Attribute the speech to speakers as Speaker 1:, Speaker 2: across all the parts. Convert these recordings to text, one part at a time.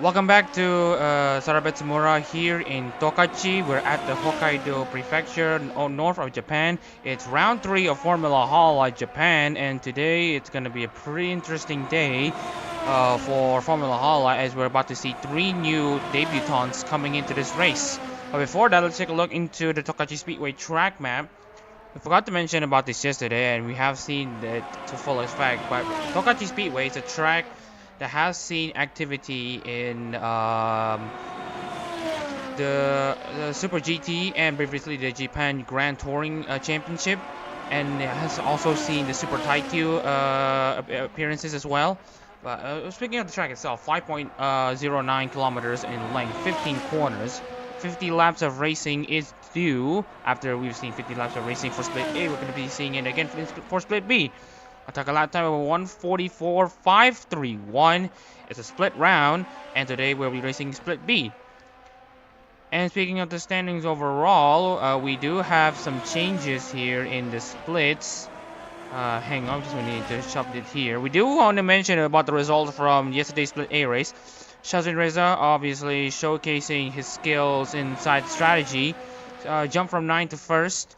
Speaker 1: Welcome back to Sarabetsumura here in Tokachi. We're at the Hokkaido Prefecture, north of Japan. It's round 3 of Formula Hololive Japan, and today it's going to be a pretty interesting day for Formula Hololive as we're about to see 3 new debutants coming into this race. But before that, let's take a look into the Tokachi Speedway track map. We forgot to mention about this yesterday, and we have seen it to full effect, but Tokachi Speedway is a track that has seen activity in the Super GT and previously the Japan Grand Touring Championship, and it has also seen the Super Taikyu appearances as well. But speaking of the track itself, 5.09 kilometers in length, 15 corners, 50 laps of racing is due. After we've seen 50 laps of racing for Split A, we're going to be seeing it again for Split B. Attack a lap time of 1:44.531. It's a split round, and today we'll be racing Split B. And speaking of the standings overall, we do have some changes here in the splits. Hang on, just we need to shove it here. We do want to mention about the results from yesterday's Split A race. Shazin Reza obviously showcasing his skills inside strategy. Jumped from 9th to 1st.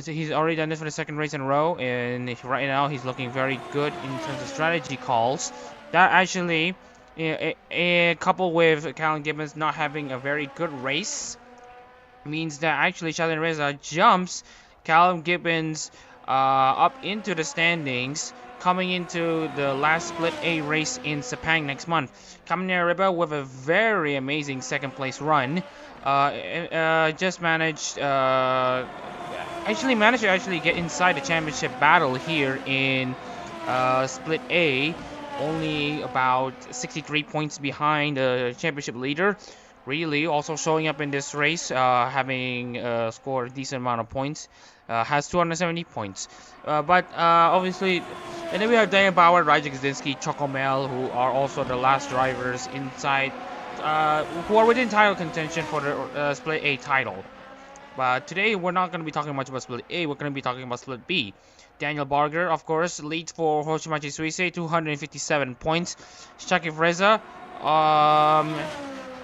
Speaker 1: He's already done this for the 2nd race in a row, and right now he's looking very good in terms of strategy calls. That actually, coupled with Callum Gibbons not having a very good race, means that actually Shazin Reza jumps Callum Gibbons up into the standings, coming into the last Split A race in Sepang next month. Kamine Riba with a very amazing 2nd place run. Just managed to get inside the championship battle here in Split A, only about 63 points behind the championship leader. Really also showing up in this race, having scored a decent amount of points, has 270 points. But obviously, and then we have Daniel Bauer, Rajik Zdinsky, Chocomel, who are also the last drivers inside, who are within title contention for the Split A title. But today we're not going to be talking much about Split A, we're going to be talking about Split B. Daniel Barguer, of course, leads for Hoshimachi Suisei, 257 points. Shaqif Reza,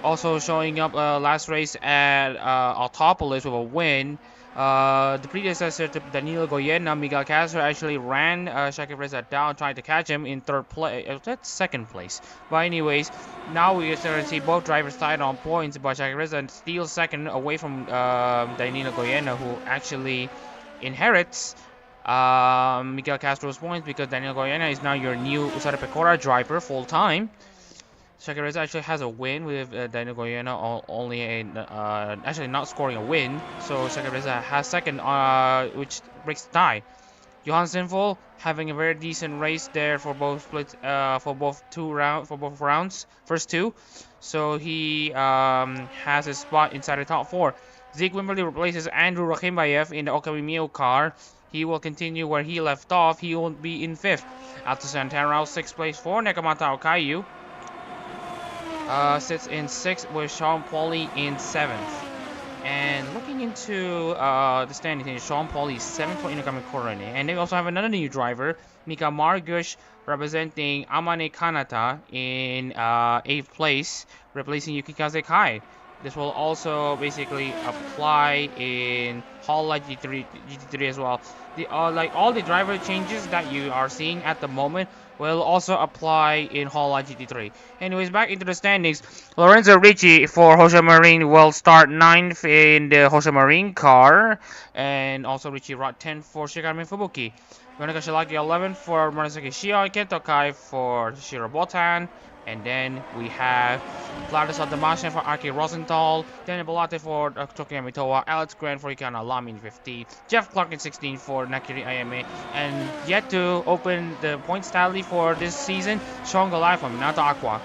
Speaker 1: also showing up last race at Autopolis with a win. The predecessor to Danilo Goyena, Miguel Castro, actually ran Shaqif Reza down, trying to catch him in 3rd place. That's 2nd place. But anyways, now we start to see both drivers tied on points, but Shaqif Reza steals 2nd away from Danilo Goyena, who actually inherits Miguel Castro's points because Danilo Goyena is now your new Usada Pekora driver full time. Shaqif Reza actually has a win with Daniel Goyena only actually not scoring a win, so Shaqif Reza has 2nd, which breaks the tie. Johan Sinful having a very decent race there for both splits, for both rounds, first 2, so he has a spot inside the top 4. Zeke Wimberly replaces Andrew Rakhimbayev in the Okami Mio car. He will continue where he left off. He will be in 5th. Alto Santana, 6th place for Nekamata Okayu. Sits in 6th with Sean Pauly in 7th. And looking into the standings, Sean Pauly is 7th for Inugami Korone. And they also have another new driver, Mika Margush, representing Amane Kanata in 8th place, replacing Yukikaze Kai. This will also basically apply in Hololive GT3 as well. Like all the driver changes that you are seeing at the moment will also apply in Hololive GT3. Anyways, back into the standings. Lorenzo Ricci for Hosha Marine will start 9th in the Hosha Marine car, and also Ricci Rod 10th for Shikami Fubuki. Monika Shiraki 11th for Murasaki Shion, Kento Kai for Shiro Botan. And then we have Vladislav Damashin for Aki Rosenthal, Daniel Bolate for Tokiyami Towa, Alex Grant for Ikana Lamy in 15, Jeff Clark in 16 for Nakiri IMA, and yet to open the points tally for this season, Sean Galai from Minato Aqua.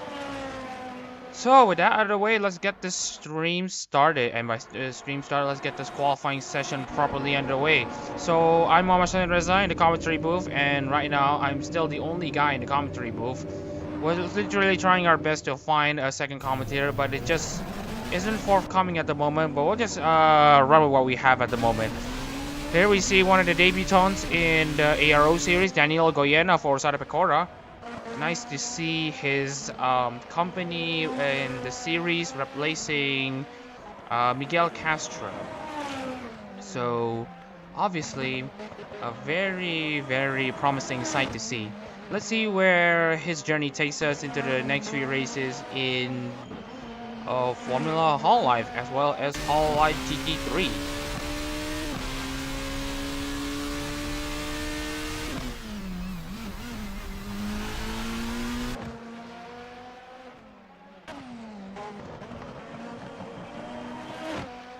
Speaker 1: So with that out of the way, let's get this stream started. And by stream started, let's get this qualifying session properly underway. So I'm Shazin Reza in the commentary booth, and right now I'm still the only guy in the commentary booth. We're literally trying our best to find a 2nd commentator, but it just isn't forthcoming at the moment. But we'll just run with what we have at the moment. Here we see one of the debutants in the ARO series, Daniel Goyena for Usada Pekora. nice to see his company in the series replacing Miguel Castro. So obviously a very promising sight to see. Let's see where his journey takes us into the next few races in Formula Hololive as well as Hololive GT3.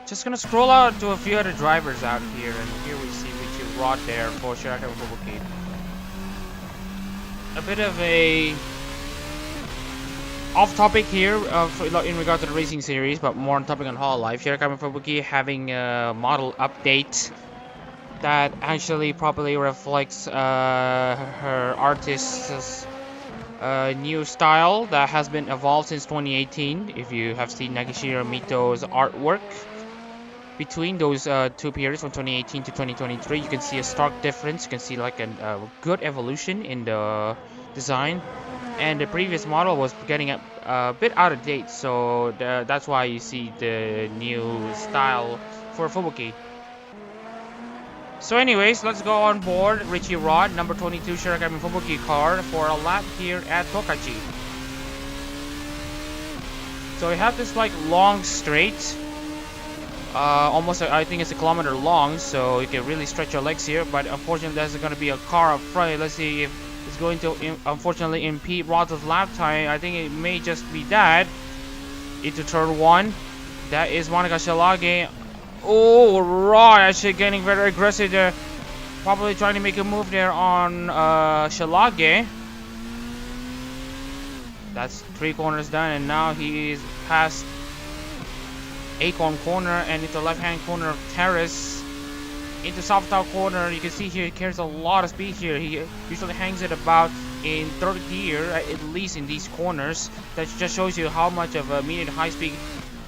Speaker 1: Just gonna scroll out to a few other drivers out here, and here we see Richie Rod there for Shaqif and Superprix. A bit of a off topic here in regard to the racing series, but more on topic on Hololive. Shaqif and Superprix having a model update that actually properly reflects her artist's new style that has been evolved since 2018. If you have seen Nagashiro Mito's artwork between those two periods from 2018 to 2023, you can see a stark difference. You can see like a good evolution in the design, and the previous model was getting a bit out of date, so that's why you see the new style for Fubuki. So anyways, let's go on board Richie Rod, number 22 Shiragami Fubuki car for a lap here at Tokachi. So we have this like long straight, almost I think it's a kilometer long, so you can really stretch your legs here, but unfortunately there's going to be a car up front. Let's see if it's going to unfortunately impede Rod's lap time. I think it may just be that. Into turn 1, that is Monica Shalage. Oh, Rod actually getting very aggressive there, probably trying to make a move there on Shalage. That's 3 corners done, and now he is past Acorn corner and into left hand corner of Terrace, into soft top corner. You can see here he carries a lot of speed here. He usually hangs it about in 3rd gear at least in these corners. That just shows you how much of a medium high speed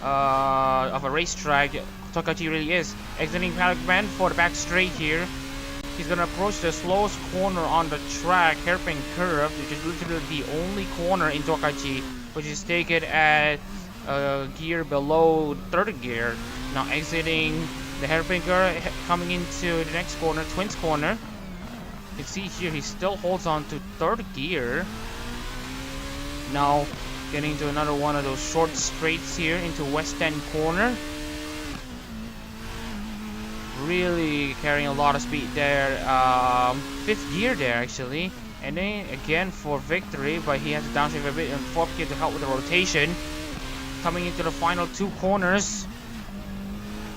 Speaker 1: of a racetrack Tokachi really is. Exiting paddock bend for the back straight here. He's gonna approach the slowest corner on the track, hairpin curve, which is literally the only corner in Tokachi, which is taken at gear below 3rd gear. Now exiting the hairpin curve, coming into the next corner, Twins corner. You can see here he still holds on to 3rd gear. Now getting into another one of those short straights here into West End corner. Really carrying a lot of speed there. 5th gear there actually. And then again for victory, but he has to downshift a bit in 4th gear to help with the rotation. Coming into the final 2 corners.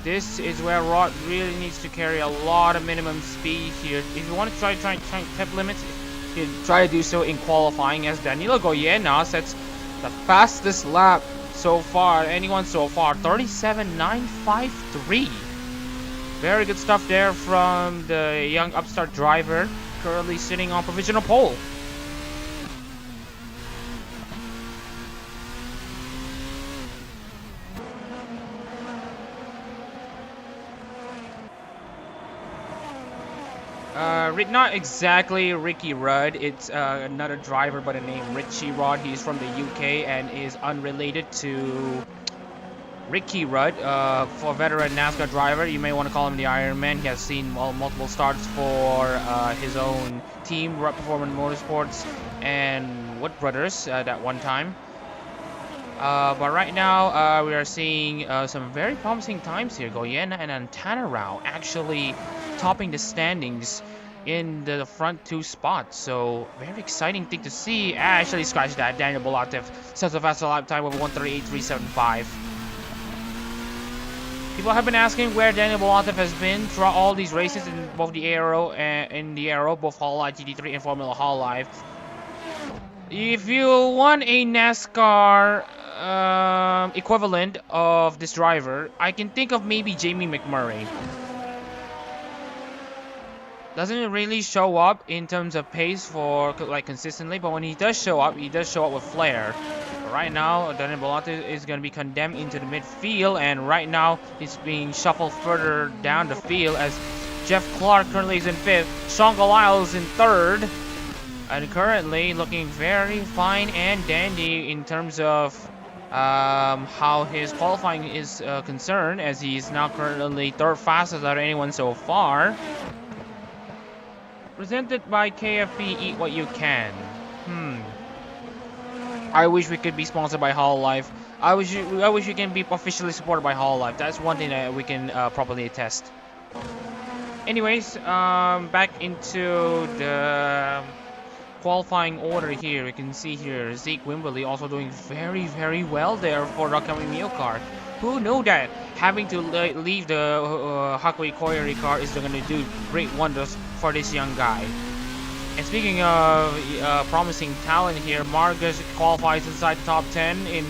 Speaker 1: This is where Rod really needs to carry a lot of minimum speed here. If you want to try tip limits, you can try to do so in qualifying, as Danilo Goyena sets the fastest lap so far, anyone so far, 37.953. Very good stuff there from the young upstart driver, currently sitting on provisional pole. Not exactly Ricky Rudd. It's another driver by the name Richie Rod. He's from the UK and is unrelated to Ricky Rudd. For a veteran NASCAR driver, you may want to call him the Iron Man. He has seen multiple starts for his own team, Performance Motorsports and Wood Brothers that one time. But right now, we are seeing some very promising times here. Goyena and Antanarao actually topping the standings in the front 2 spots. So, very exciting thing to see. Actually, scratch that. Daniel Bolatev sets a faster lap time of 1:38.375. People have been asking where Daniel Bolatev has been throughout all these races in both the Aero both Hololive GT3 and Formula Hololive. If you want a NASCAR equivalent of this driver, I can think of maybe Jamie McMurray. Doesn't really show up in terms of pace for like consistently, but when he does show up with flair. But right now, Daniel Bolatev is going to be condemned into the midfield, and right now he's being shuffled further down the field as Jeff Clark currently is in 5th, Sean Galiles in 3rd. and currently looking very fine and dandy in terms of how his qualifying is concerned, as he's now currently third fastest out of anyone so far. Presented by KFP, eat what you can. I wish we could be sponsored by Hololive. I wish we can be officially supported by Hololive. That's one thing that we can properly attest. Anyways, back into the qualifying order here. We can see here Zeke Wimberley also doing very well there for the upcoming Mio car. Who knew that having to leave the Hakui Koyori car is going to do great wonders for this young guy. And speaking of promising talent here, Barguer qualifies inside the top 10 in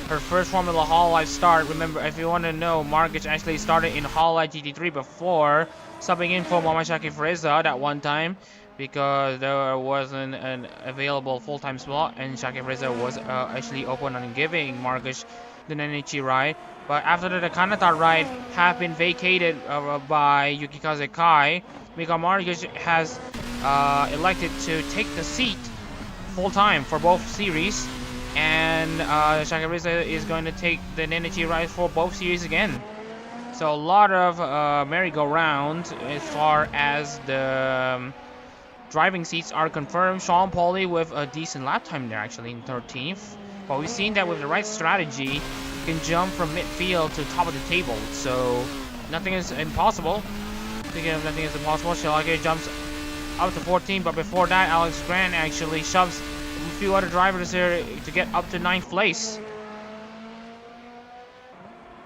Speaker 1: her first Formula Hololive start. Remember, if you want to know, Barguer actually started in Hololive GT3 before, subbing in for Shaqif that one time, because there wasn't an available full-time slot, and Shaqif was actually open on giving Barguer the Nene ride. But after the Kanata ride have been vacated by Yukikaze Kai, Mika Barguer has elected to take the seat full-time for both series, and Shaqif is going to take the Nene ride for both series again. So a lot of merry-go-round as far as the driving seats are confirmed. Sean Pauli with a decent lap time there, actually in 13th. But we've seen that with the right strategy, you can jump from midfield to top of the table. So nothing is impossible. Speaking of nothing is impossible, Shalake jumps up to 14. But before that, Alex Grant actually shoves a few other drivers here to get up to 9th place.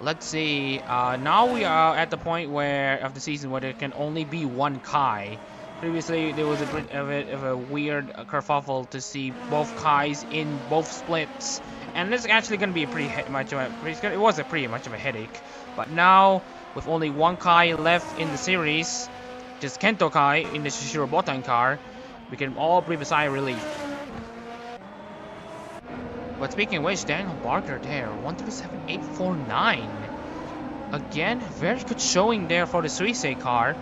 Speaker 1: Let's see. Now we are at the point of the season where there can only be one Kai. Previously, there was a bit of a weird kerfuffle to see both Kais in both splits, and this is actually going to be a pretty much of a headache. But now, with only one Kai left in the series, just Kento Kai in the Shishiro Botan car, we can all breathe a sigh of relief. But speaking of which, Daniel Barguer there, 137.849. Again, very good showing there for the Suisei car.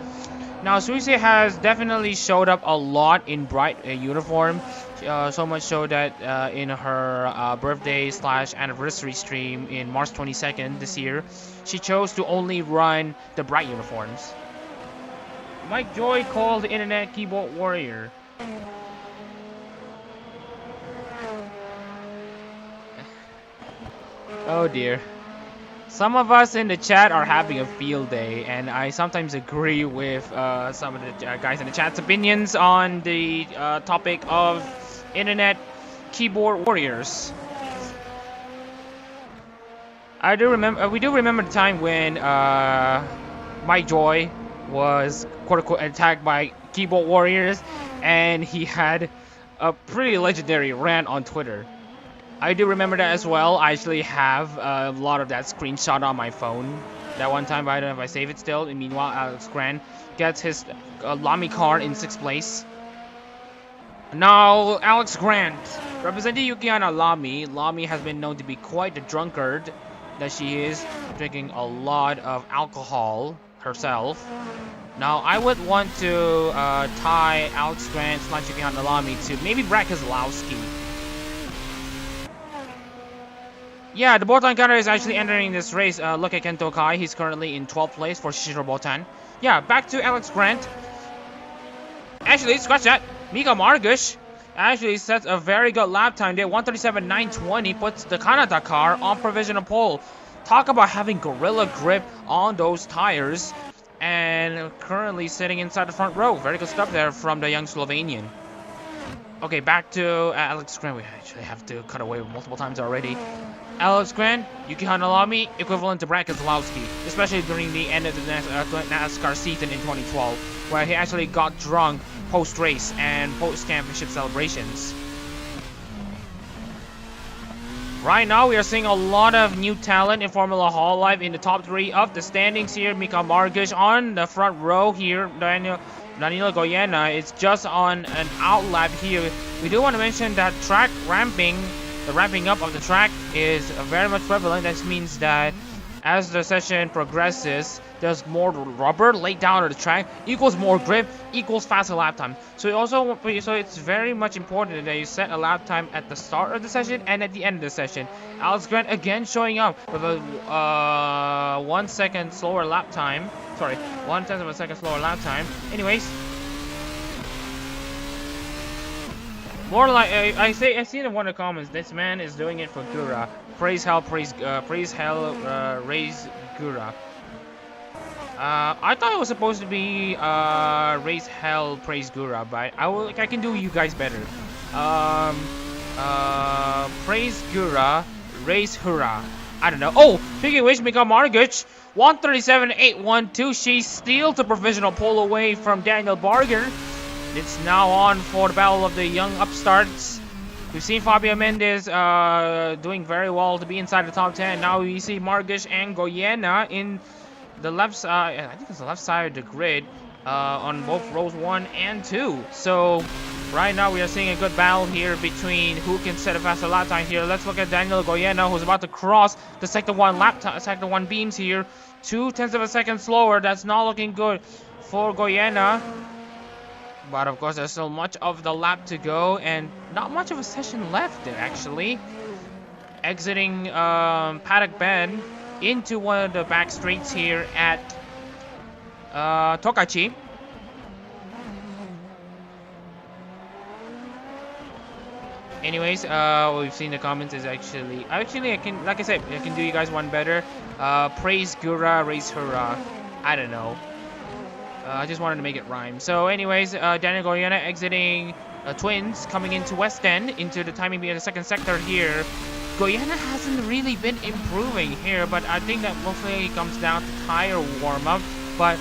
Speaker 1: Now, Suisei has definitely showed up a lot in bright uniform, so much so that in her birthday/anniversary stream in March 22nd this year, she chose to only run the bright uniforms. Mike Joy called the internet keyboard warrior. Oh dear. Some of us in the chat are having a field day, and I sometimes agree with some of the guys in the chat's opinions on the topic of internet keyboard warriors. We do remember the time when Mike Joy was quote-unquote attacked by keyboard warriors, and he had a pretty legendary rant on Twitter. I do remember that as well. I actually have a lot of that screenshot on my phone. That one time, I don't know if I save it still. And meanwhile, Alex Grant gets his Lamy car in 6th place. Now, Alex Grant, representing Yukiana Lamy. Lamy has been known to be quite the drunkard that she is, drinking a lot of alcohol herself. Now, I would want to tie Alex Grant / Yukiana Lamy to maybe Brad Keselowski. Yeah, the Botan car is actually entering this race. Look at Kento Kai. He's currently in 12th place for Shishiro Botan. Yeah, back to Alex Grant. Actually, scratch that. Mika Barguer actually sets a very good lap time there. 137.920 puts the Kanata car on provisional pole. Talk about having gorilla grip on those tires. And currently sitting inside the front row. Very good stuff there from the young Slovenian. Okay, back to Alex Grant. We actually have to cut away multiple times already. Alex Grant, Yuki Lamy, equivalent to Brad Keselowski, especially during the end of the NASCAR season in 2012, where he actually got drunk post-race and post-championship celebrations. Right now, we are seeing a lot of new talent in Formula Hololive in the top 3 of the standings here. Mika Barguer on the front row here. Danilo Goyena is just on an outlap here. We do want to mention that the ramping up of the track is very much prevalent. That means that as the session progresses, there's more rubber laid down on the track, equals more grip, equals faster lap time. So it's very much important that you set a lap time at the start of the session and at the end of the session. Alex Grant again showing up with a 1 second slower lap time. Sorry, 1/10 of a second slower lap time. Anyways, more like I see in one of the comments, this man is doing it for Gura. Praise hell, raise Gura. I thought it was supposed to be raise hell, praise Gura, but I can do you guys better. Praise Gura, raise Hurrah. I don't know. Oh, speaking of which, Mika Margic, 137.812. She steals the provisional pole away from Daniel Barguer. It's now on for the battle of the young upstarts. We've seen Fabio Mendes doing very well to be inside the top 10. Now we see Margish and Goyena in the left side. I think it's the left side of the grid on both rows 1 and 2. So right now we are seeing a good battle here between who can set a faster lap time here. Let's look at Daniel Goyena, who's about to cross the sector 1 beams here. 0.2 of a second slower. That's not looking good for Goyena. But of course, there's still much of the lap to go, and not much of a session left there, actually. Exiting Paddock Bend into one of the back streets here at Tokachi. Anyways, what we've seen in the comments is actually I can, like I said, I can do you guys one better. Praise Gura, raise Hurrah. I don't know. I just wanted to make it rhyme. So anyways, Daniel Goyena exiting Twins, coming into West End, into the timing being the second sector here. Goyena hasn't really been improving here, but I think that mostly comes down to tire warm-up. But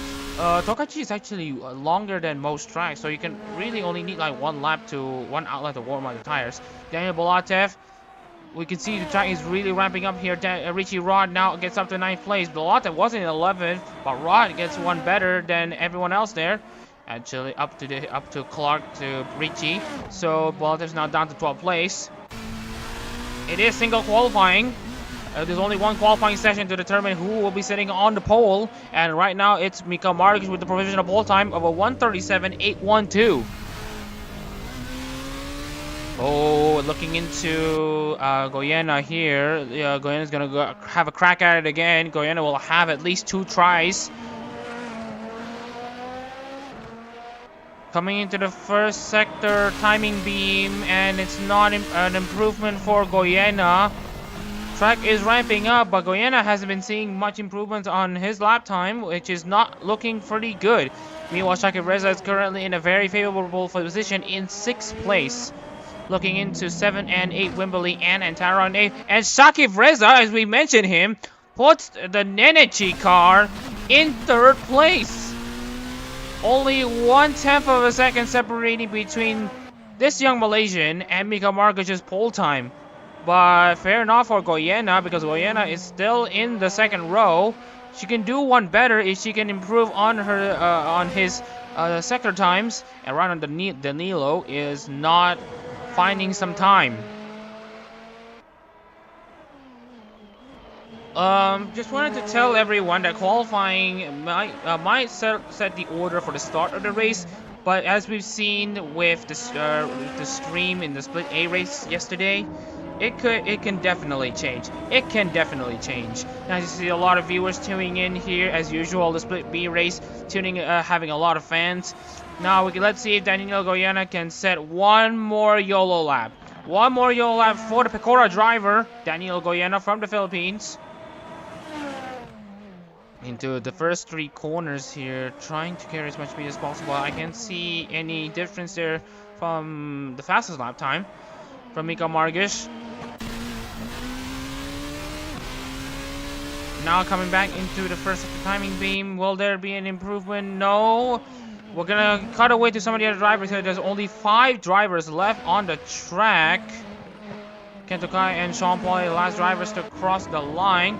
Speaker 1: Tokachi is actually longer than most tracks, so you can really only need like one outlet to warm up the tires. Daniel Bolatev, we can see the track is really ramping up here. Richie Rod now gets up to 9th place. Bolatev wasn't in 11th, but Rod gets one better than everyone else there. Actually, up to Clark to Richie. So Bolatev's now down to 12th place. It is single qualifying. There's only one qualifying session to determine who will be sitting on the pole, and right now it's Mika Margic with the provisional pole time of a 1:37.812. Oh, looking into Goyena here. Goyena's gonna have a crack at it again. Goyena will have at least 2 tries. Coming into the first sector timing beam, and it's not an improvement for Goyena. Track is ramping up, but Goyena hasn't been seeing much improvements on his lap time, which is not looking pretty good. Meanwhile, Shaqif Reza is currently in a very favorable position in 6th place. Looking into 7 and 8 Wimberley and Antara on 8. And Shaqif Reza, as we mentioned him, puts the Nene car in 3rd place. Only 1/10 of a second separating between this young Malaysian and Mika Margic's pole time. But fair enough for Goyena, because Goyena is still in the 2nd row. She can do one better if she can improve on her on his sector times. And right on Danilo is not finding some time. Just wanted to tell everyone that qualifying might set the order for the start of the race, but as we've seen with the stream in the Split A race yesterday, it can definitely change. It can definitely change. Now you see a lot of viewers tuning in here as usual. The Split B race, having a lot of fans. Now let's see if Daniel Goyena can set one more YOLO lap. One more YOLO lap for the Pekora driver, Daniel Goyena from the Philippines. Into the first 3 corners here, trying to carry as much speed as possible. I can't see any difference there from the fastest lap time from Mika Margic. Now coming back into the first timing beam. Will there be an improvement? No. We're gonna cut away to some of the other drivers here. There's only 5 drivers left on the track. Ken Tokai and Sean Paul, the last drivers to cross the line.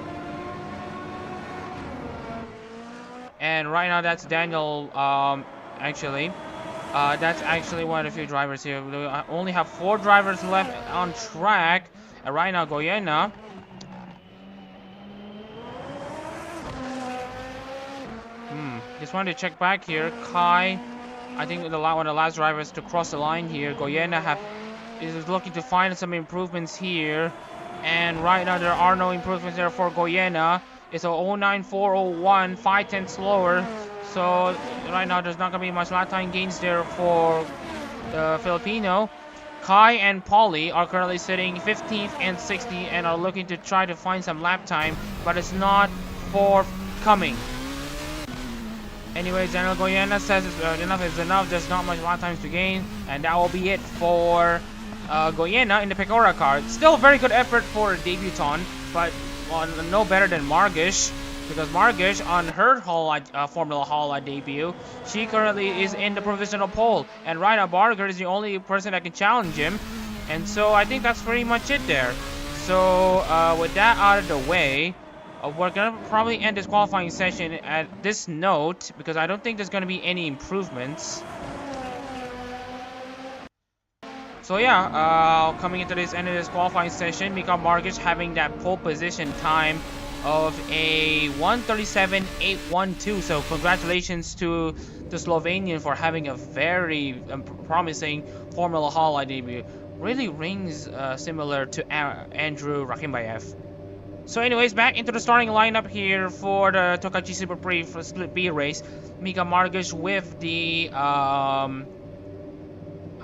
Speaker 1: And right now that's Daniel, that's actually one of the few drivers here. We only have 4 drivers left on track. And right now Goyena Just wanted to check back here. Kai, I think one of the last drivers to cross the line here. Goyena is looking to find some improvements here. And right now there are no improvements there for Goyena. It's a 09401, 5/10 slower. So right now there's not going to be much lap time gains there for the Filipino. Kai and Polly are currently sitting 15th and 60th and are looking to try to find some lap time, but it's not forthcoming. Anyways, Daniel Goyena says enough is enough. There's not much lap times to gain, and that will be it for Goyena in the Pekora car. Still a very good effort for a debutant, but no better than Margish, because Margish on her Formula Hololive debut, she currently is in the provisional pole, and right now Barguer is the only person that can challenge him, and so I think that's pretty much it there. So with that out of the way, we're gonna probably end this qualifying session at this note, because I don't think there's gonna be any improvements. So yeah, coming into this end of this qualifying session, Mika Margish having that pole position time of a 1:37.812. So congratulations to the Slovenian for having a very promising Formula Hololive debut. Really rings similar to Andrew Rakhimbayev. So anyways, back into the starting lineup here for the Tokachi Superprix for Split B race. Mika Margish with the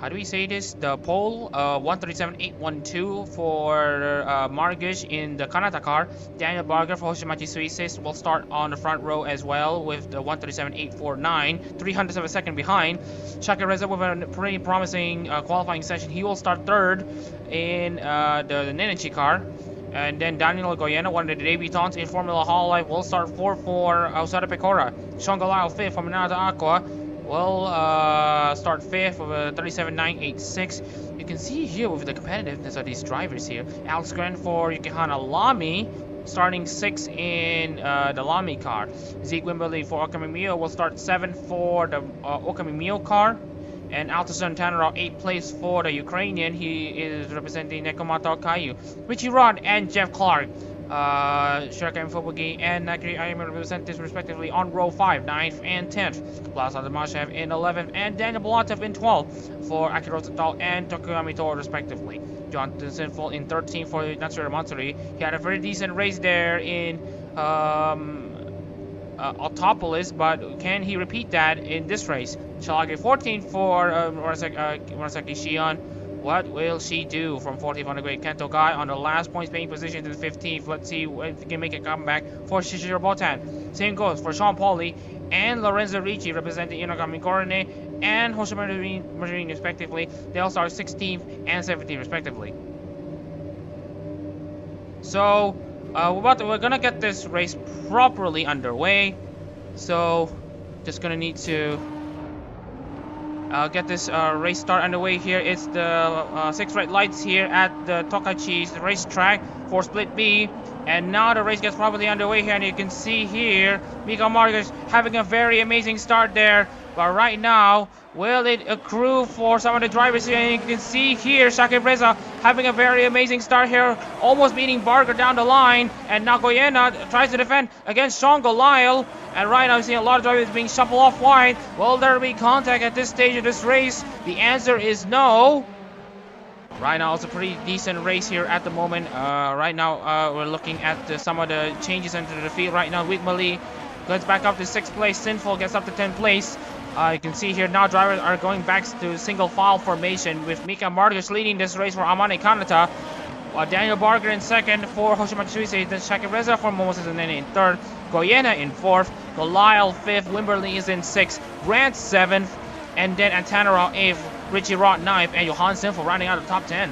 Speaker 1: how do we say this? The pole, 1:37.812 for Margish in the Kanata car. Daniel Barguer for Hoshimachi Suisei will start on the front row as well with the 1:37.849, 300 of a second behind. Shaqif with a pretty promising qualifying session. He will start third in the Nene car. And then Daniel Goyena, one of the debutants in Formula Hololive, will start fourth for Osada Pekora. Shongalao fifth from Minata Aqua will start fifth with a 37.986. You can see here with the competitiveness of these drivers here. Alex Grant for Yukihana Lamy, starting sixth in the Lamy car. Zeke Wimberly for Okamimio will start seventh for the Okamimio car. And Altasun Tannerov, 8th place for the Ukrainian. He is representing Nekomato Kayu. Richie Rod and Jeff Clark, Shiraka Mfobugi and Nakiri Ayame representatives respectively on row 5, 9th and 10th. Plaza Damashev in 11th and Daniel Bolotev in 12th for Akira Total and Tokuyami Toro respectively. Jonathan Sinful in 13th for Natsura Matsuri. He had a very decent race there in Autopolis, but can he repeat that in this race? Shalage 14th for Murasaki Shion. What will she do from 14th on the great Kento Guy on the last points paying position to the 15th? Let's see if he can make a comeback for Shishiro Botan. Same goes for Sean Pauly and Lorenzo Ricci representing Inogami Korone and Hoshima Marine respectively. They all start 16th and 17th respectively. So we're gonna get this race properly underway. So just gonna need to get this race start underway here. It's the 6 red lights here at the Tokachi's racetrack for Split B. And now the race gets properly underway here, and you can see here Mika Margish having a very amazing start there. But right now, will it accrue for some of the drivers here? And you can see here Shaqif Reza having a very amazing start here, almost beating Barguer down the line. And now Goyena tries to defend against Sean Goliath. And right now, you see a lot of drivers being shuffled off wide. Will there be contact at this stage of this race? The answer is no. Right now, it's a pretty decent race here at the moment. Right now, we're looking at some of the changes into the field. Right now, Wigmali gets back up to 6th place. Sinful gets up to 10th place. You can see here now drivers are going back to single file formation with Mika Margish leading this race for Amane Kanata. Daniel Barguer in 2nd for Hoshimachi Suisei. Then Shaqif Reza for Moses and Nene in 3rd. Goyena in 4th. Goliath 5th. Wimberly is in 6th. Grant 7th. And then Antanara 8th. Richie Rott 9th. And Johan Sinful rounding out the top 10.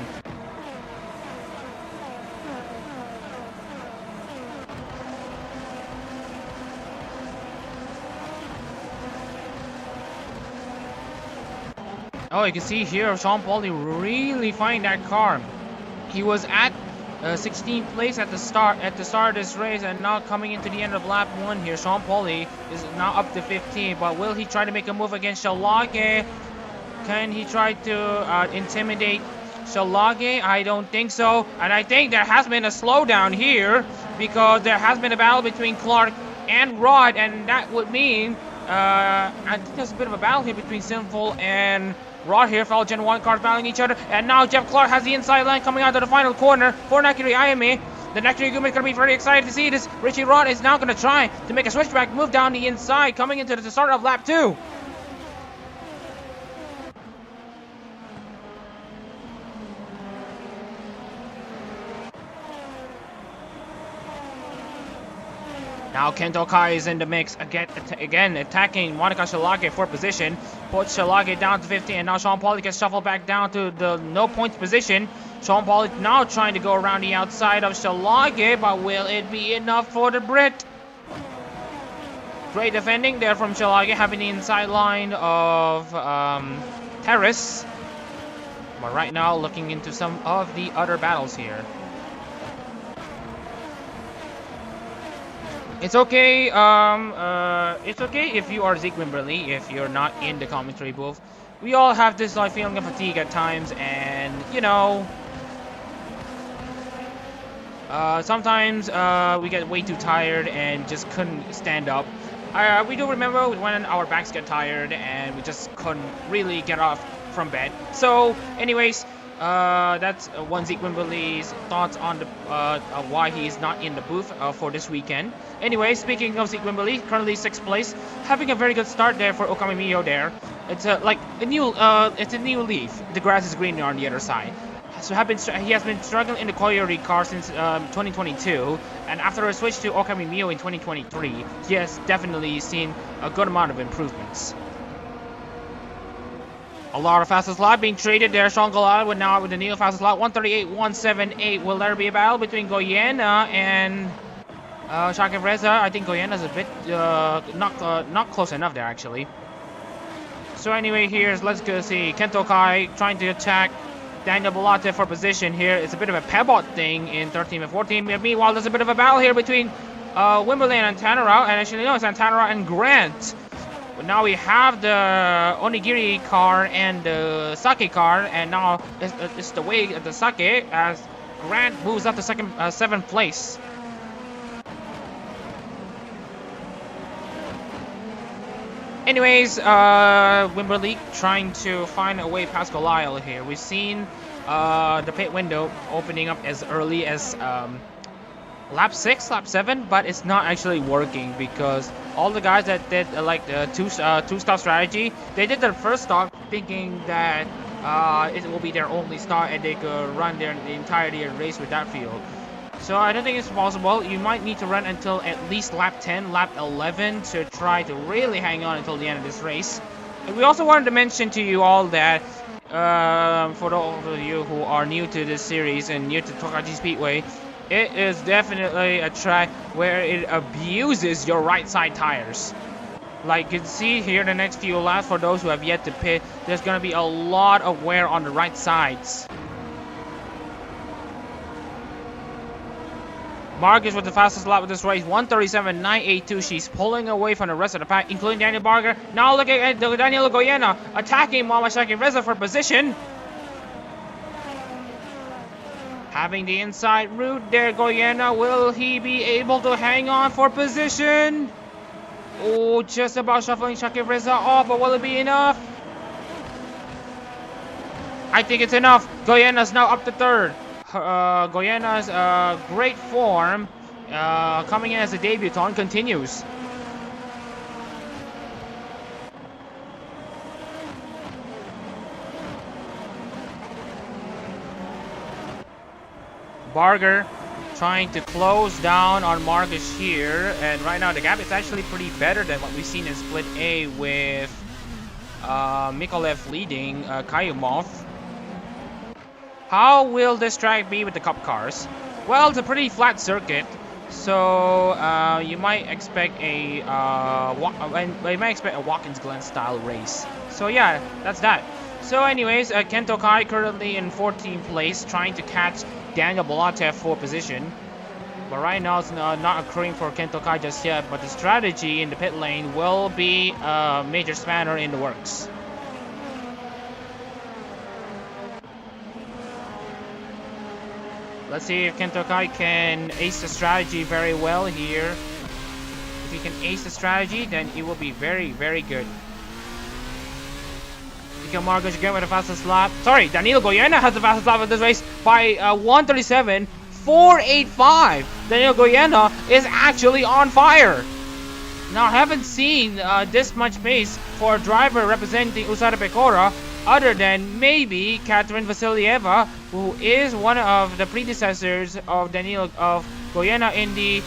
Speaker 1: Oh, you can see here Sean Pauly really finding that car. He was at 16th place at the start of this race, and now coming into the end of lap 1 here, Sean Pauly is now up to 15. But will he try to make a move against Shalage? Can he try to intimidate Shalage? I don't think so. And I think there has been a slowdown here because there has been a battle between Clark and Rod, and that would mean I think there's a bit of a battle here between Sinful and Rod here. Fellow Gen 1 cars battling each other, and now Jeff Clark has the inside line coming out to the final corner for Nakiri Ayame. The Nakiri Gumi is going to be very excited to see this. Richie Rod is now going to try to make a switchback move down the inside, coming into the start of lap 2. Now Kento Kai is in the mix again attacking Monica Shalage for position. Puts Shalage down to 50, and now Sean Pauli gets shuffled back down to the no points position. Sean Pauli now trying to go around the outside of Shalage, but will it be enough for the Brit? Great defending there from Shalage, having the inside line of Terrace. But right now looking into some of the other battles here. It's okay, it's okay if you are Zeke Wimberly, if you're not in the commentary booth. We all have this like feeling of fatigue at times, and you know, sometimes we get way too tired and just couldn't stand up. We do remember when our backs get tired and we just couldn't really get off from bed. So anyways, that's one Zeke Wimberly's thoughts on the why he is not in the booth for this weekend. Anyway, speaking of Zeke Wimberly, currently 6th place, having a very good start there for Okami Mio there. It's like a new it's a new leaf. The grass is greener on the other side. So he has been struggling in the Koyori car since 2022, and after a switch to Okami Mio in 2023, he has definitely seen a good amount of improvements. A lot of fastest lap being traded there. Sean Galal with now with the new fastest lap 138.178. Will there be a battle between Goyena and Shaqif Reza? I think Goyena's a bit not close enough there actually. So anyway, let's go see Kento Kai trying to attack Daniel Bolate for position here. It's a bit of a pebble thing in 13 and 14. Meanwhile, there's a bit of a battle here between Wimbledon and Tanara, and actually no, it's Tanara and Grant. But now we have the Onigiri car and the Sake car, and now it's the way of the Sake as Grant moves up to 7th place. Anyways, Wimberly trying to find a way past Goliath here. We've seen the pit window opening up as early as lap 6, lap 7, but it's not actually working because all the guys that did like the two-stop strategy, they did their first stop thinking that it will be their only start and they could run the entirety of the race with that field. So I don't think it's possible. You might need to run until at least lap 10, lap 11 to try to really hang on until the end of this race. And we also wanted to mention to you all that for those of you who are new to this series and new to Tokachi Speedway, it is definitely a track where it abuses your right side tires. Like you can see here the next few laps for those who have yet to pit, there's going to be a lot of wear on the right sides. Marcus with the fastest lap of this race, 137.982. She's pulling away from the rest of the pack, including Daniel Barguer. Now look at Daniel Goyena attacking Mamashaki Reza for position. Having the inside route there, Goyena. Will he be able to hang on for position? Oh, just about shuffling Shaqif Reza off, but will it be enough? I think it's enough. Goyena's now up to 3rd. Goyena's great form coming in as a debutant continues. Barguer trying to close down on Marcus here, and right now the gap is actually pretty better than what we've seen in Split A with Mikolev leading Kayumov. How will this track be with the cup cars? Well, it's a pretty flat circuit, so you might expect a Watkins Glen style race. So yeah, that's that. So anyways, Kento Kai currently in 14th place, trying to catch Daniel Bolatev for position. But right now it's not occurring for Kento Kai just yet, but the strategy in the pit lane will be a major spanner in the works. Let's see if Kento Kai can ace the strategy very well here. If he can ace the strategy, then it will be very, very good. Margush again with the fastest lap. Sorry, Danilo Goyena has the fastest lap of this race by 1:37.485. Danilo Goyena is actually on fire. Now, I haven't seen this much pace for a driver representing USADA Pekora, other than maybe Catherine Vasilieva, who is one of the predecessors of Goyena in the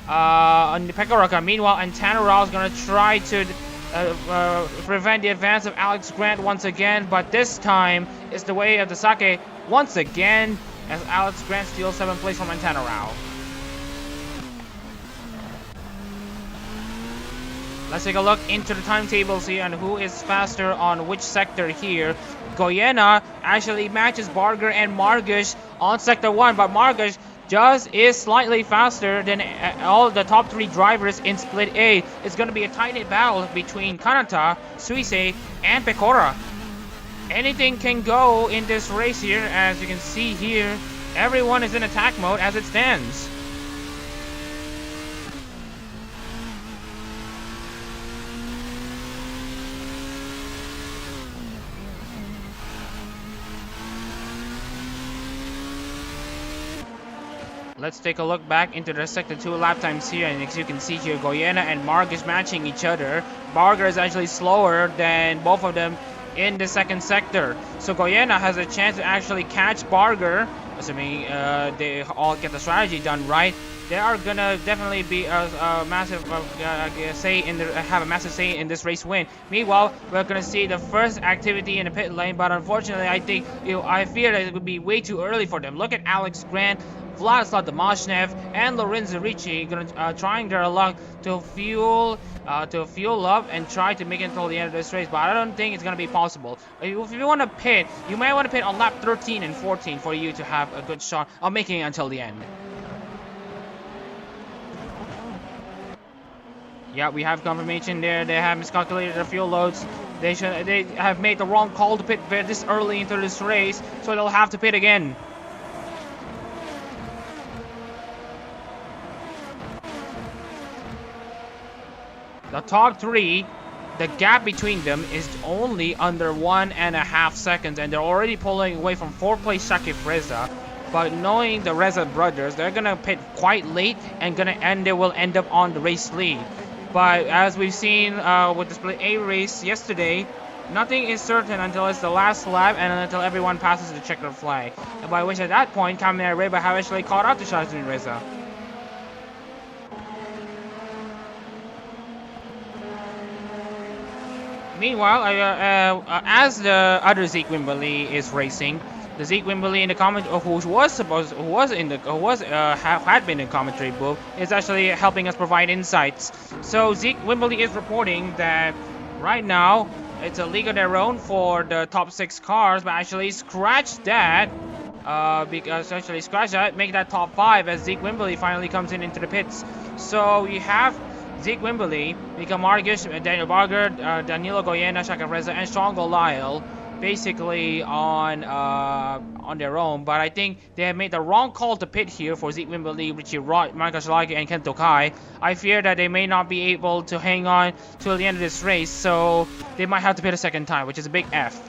Speaker 1: Pekora car. Meanwhile, Antana Rao is gonna try to prevent the advance of Alex Grant once again, but this time it's the way of the sake once again as Alex Grant steals 7th place from Antana Rao. Let's take a look into the timetables here and who is faster on which sector here. Goyena actually matches Barguer and Margush on sector 1, but Margush just is slightly faster than all the top 3 drivers in Split A. It's going to be a tight battle between Kanata, Suisei, and Pekora. Anything can go in this race here. As you can see here, everyone is in attack mode as it stands. Let's take a look back into the sector 2 lap times here, and as you can see here, Goyena and Margush matching each other. Barguer is actually slower than both of them in the second sector, so Goyena has a chance to actually catch Barguer, assuming they all get the strategy done right. They are gonna definitely be a massive have a massive say in this race win. Meanwhile, we're gonna see the first activity in the pit lane, but unfortunately, I fear that it would be way too early for them. Look at Alex Grant, Vladislav Domashnev, and Lorenzo Ricci trying their luck to fuel up and try to make it until the end of this race, but I don't think it's gonna be possible. If you want to pit, you might want to pit on lap 13 and 14 for you to have a good shot of making it until the end. Yeah, we have confirmation there. They have miscalculated their fuel loads. They have made the wrong call to pit this early into this race, so they'll have to pit again. The top 3, the gap between them is only under 1.5 seconds, and they're already pulling away from 4th place Shaqif Reza. But knowing the Reza brothers, they're gonna pit quite late and they will end up on the race lead. But as we've seen with the Split A race yesterday, nothing is certain until it's the last lap and until everyone passes the checkered flag. And by which at that point, Kamen Reba have actually caught up to Shaqif Reza. Meanwhile, as the other Zeke Wimberley is racing, the Zeke Wimberley in the comment, had been in commentary booth, is actually helping us provide insights. So Zeke Wimberley is reporting that right now it's a league of their own for the top 6 cars, but actually scratch that, make that top 5 as Zeke Wimberley finally comes into the pits. So you have Zeke Wimberley, Mika Margush, Daniel Barguer, Danilo Goyena, Shaqif Reza, and Sean Lyle basically on their own. But I think they have made the wrong call to pit here for Zeke Wimberley, Richie Rott, Micah Shalaki, and Ken Tokai. I fear that they may not be able to hang on till the end of this race, so they might have to pit a second time, which is a big F.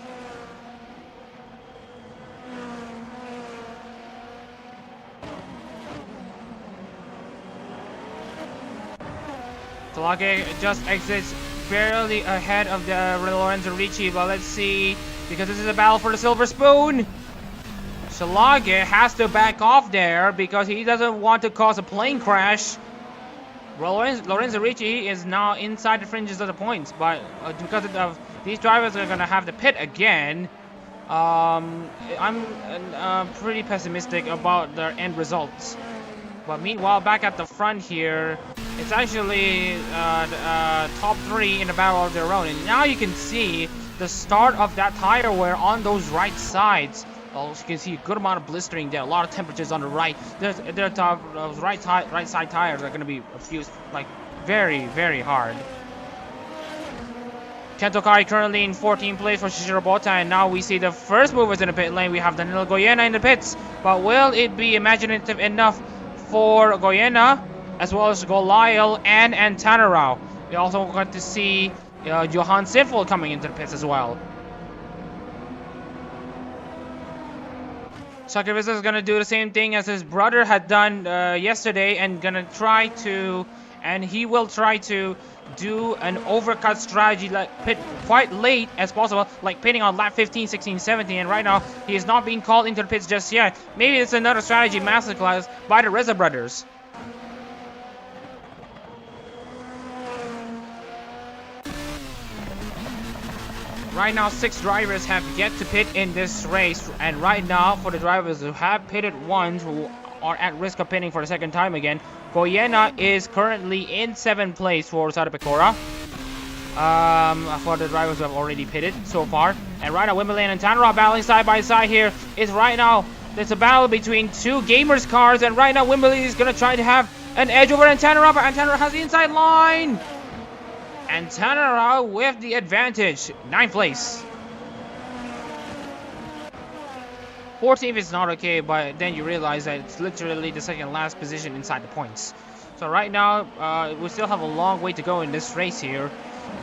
Speaker 1: Shalaki just exits barely ahead of the Lorenzo Ricci, but let's see, because this is a battle for the silver spoon. Shalage has to back off there because he doesn't want to cause a plane crash. Lorenzo Ricci is now inside the fringes of the points, but because of these drivers are going to have to pit again, I'm pretty pessimistic about their end results. But meanwhile, back at the front here, it's actually top 3 in a battle of their own. And now you can see the start of that tire wear on those right sides. Well, as you can see, a good amount of blistering there. A lot of temperatures on the right. Those right side tires are going to be fused like very, very hard. Kento Kai currently in 14th place for Shishiro Bota, and now we see the first movers in the pit lane. We have Danilo Goyena in the pits, but will it be imaginative enough for Goyena as well as Goliath and Antanarao. We also got to see Johan Sinful coming into the pits as well. Shaqif is going to do the same thing as his brother had done yesterday, and he will try to do an overcut strategy, like pit quite late as possible, like pitting on lap 15, 16, 17, and right now he is not being called into the pits just yet. Maybe it's another strategy masterclass by the Reza brothers. Right now, 6 drivers have yet to pit in this race, and right now, for the drivers who have pitted once, who are at risk of pitting for the second time again, Goyena is currently in 7th place for Sada Pekora. For the drivers who have already pitted so far. And right now, Wimbledon and Tanra battling side by side here. It's right now, there's a battle between 2 gamers cars, and right now, Wimbledon is going to try to have an edge over Antanara, but Antanara has the inside line. Antanara with the advantage, 9th place. 14th is not okay, but then you realize that it's literally the second last position inside the points. So right now, we still have a long way to go in this race here.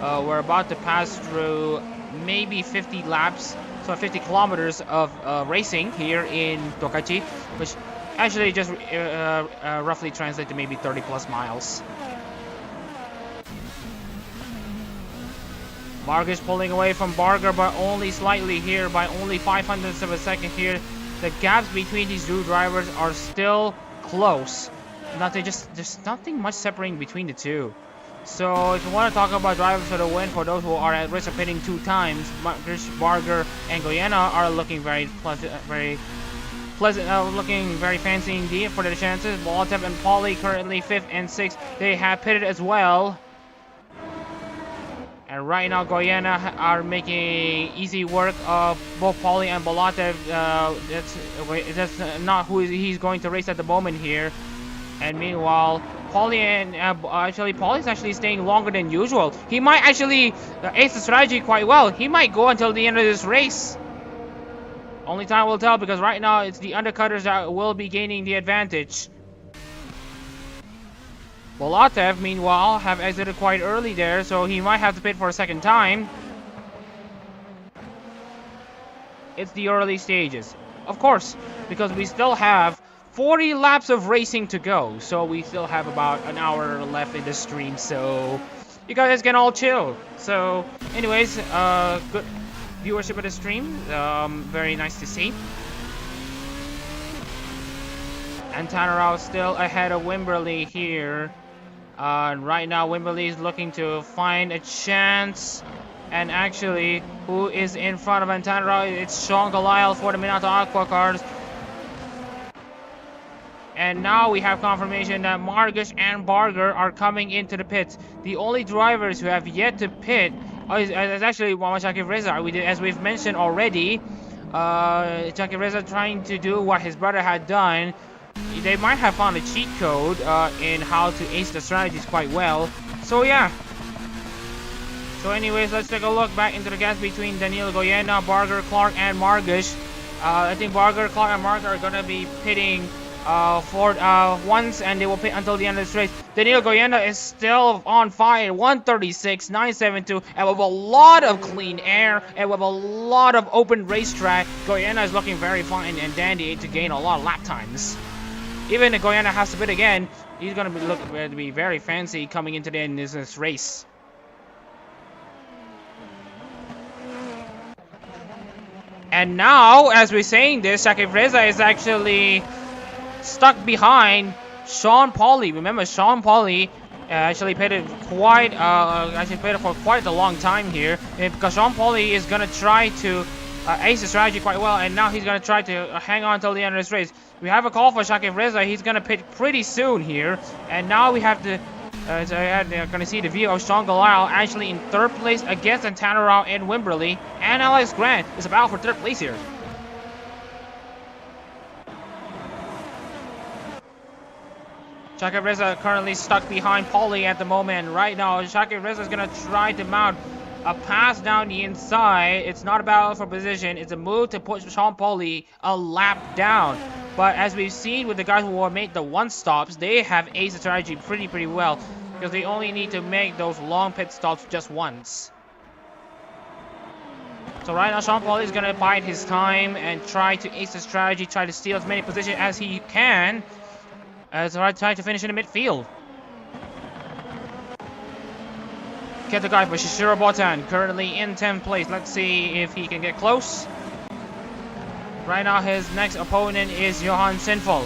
Speaker 1: We're about to pass through maybe 50 laps, so 50 kilometers of racing here in Tokachi, which actually just roughly translates to maybe 30 plus miles. Barguer pulling away from Barguer, but only slightly here, by only 0.05 of a second here. The gaps between these 2 drivers are still close. There's nothing much separating between the 2. So if you want to talk about drivers for the win, for those who are at risk of hitting 2 times, Barguer and Goyena are looking very pleasant, looking very fancy indeed for their chances. Bolotev and Pauly currently 5th and 6th. They have pitted as well. And right now, Goyena are making easy work of both Pauly and Bolotev. That's not who he's going to race at the moment here. And meanwhile, Pauly's actually staying longer than usual. He might actually ace the strategy quite well. He might go until the end of this race. Only time will tell, because right now it's the undercutters that will be gaining the advantage. Bolotev, meanwhile, have exited quite early there, so he might have to pit for a second time. It's the early stages. Of course, because we still have 40 laps of racing to go, so we still have about an hour left in the stream, so you guys can all chill. So, anyways, good viewership of the stream. Very nice to see. And Tanarao still ahead of Wimberley here. Right now, Wimberley is looking to find a chance. And actually, who is in front of Antanara? It's Sean Goliath for the Minato Aqua cars. And now we have confirmation that Margish and Barguer are coming into the pits. The only drivers who have yet to pit is actually Shaqif Reza. As we've mentioned already, Shaqif Reza trying to do what his brother had done. They might have found a cheat code in how to ace the strategies quite well. So yeah. So anyways, let's take a look back into the gaps between Daniel Goyena, Barguer, Clark, and Margish. I think Barguer, Clark, and Margish are going to be pitting for once, and they will pit until the end of this race. Daniel Goyena is still on fire, 136, 972, and with a lot of clean air, and with a lot of open racetrack, Goyena is looking very fine and dandy to gain a lot of lap times. Even if Goyena has to pit again, he's going to be very fancy coming into the end of this race. And now, as we're saying this, Shaqif Reza is actually stuck behind Sean Pauly. Remember, Sean Pauly actually pitted for quite a long time here, because Sean Pauly is going to try to ace the strategy quite well, and now he's going to try to hang on until the end of this race. We have a call for Shaqif Reza. He's going to pit pretty soon here, and now we have to going to see the view of Sean Goliath actually in 3rd place against Antanarao and Wimberley, and Alex Grant is about for 3rd place here. Shaqif Reza currently stuck behind Pauly at the moment. Right now, Shaqif Reza is going to try to mount a pass down the inside. It's not a battle for position. It's a move to push Sean Pauly a lap down. But as we've seen with the guys who have made the one stops, they have aced the strategy pretty well, because they only need to make those long pit stops just once. So right now, Jean-Paul is going to bide his time and try to ace the strategy, try to steal as many positions as he can, as try to finish in the midfield. Get the guy for Shishiro Botan, currently in 10th place. Let's see if he can get close. Right now, his next opponent is Johan Sinful.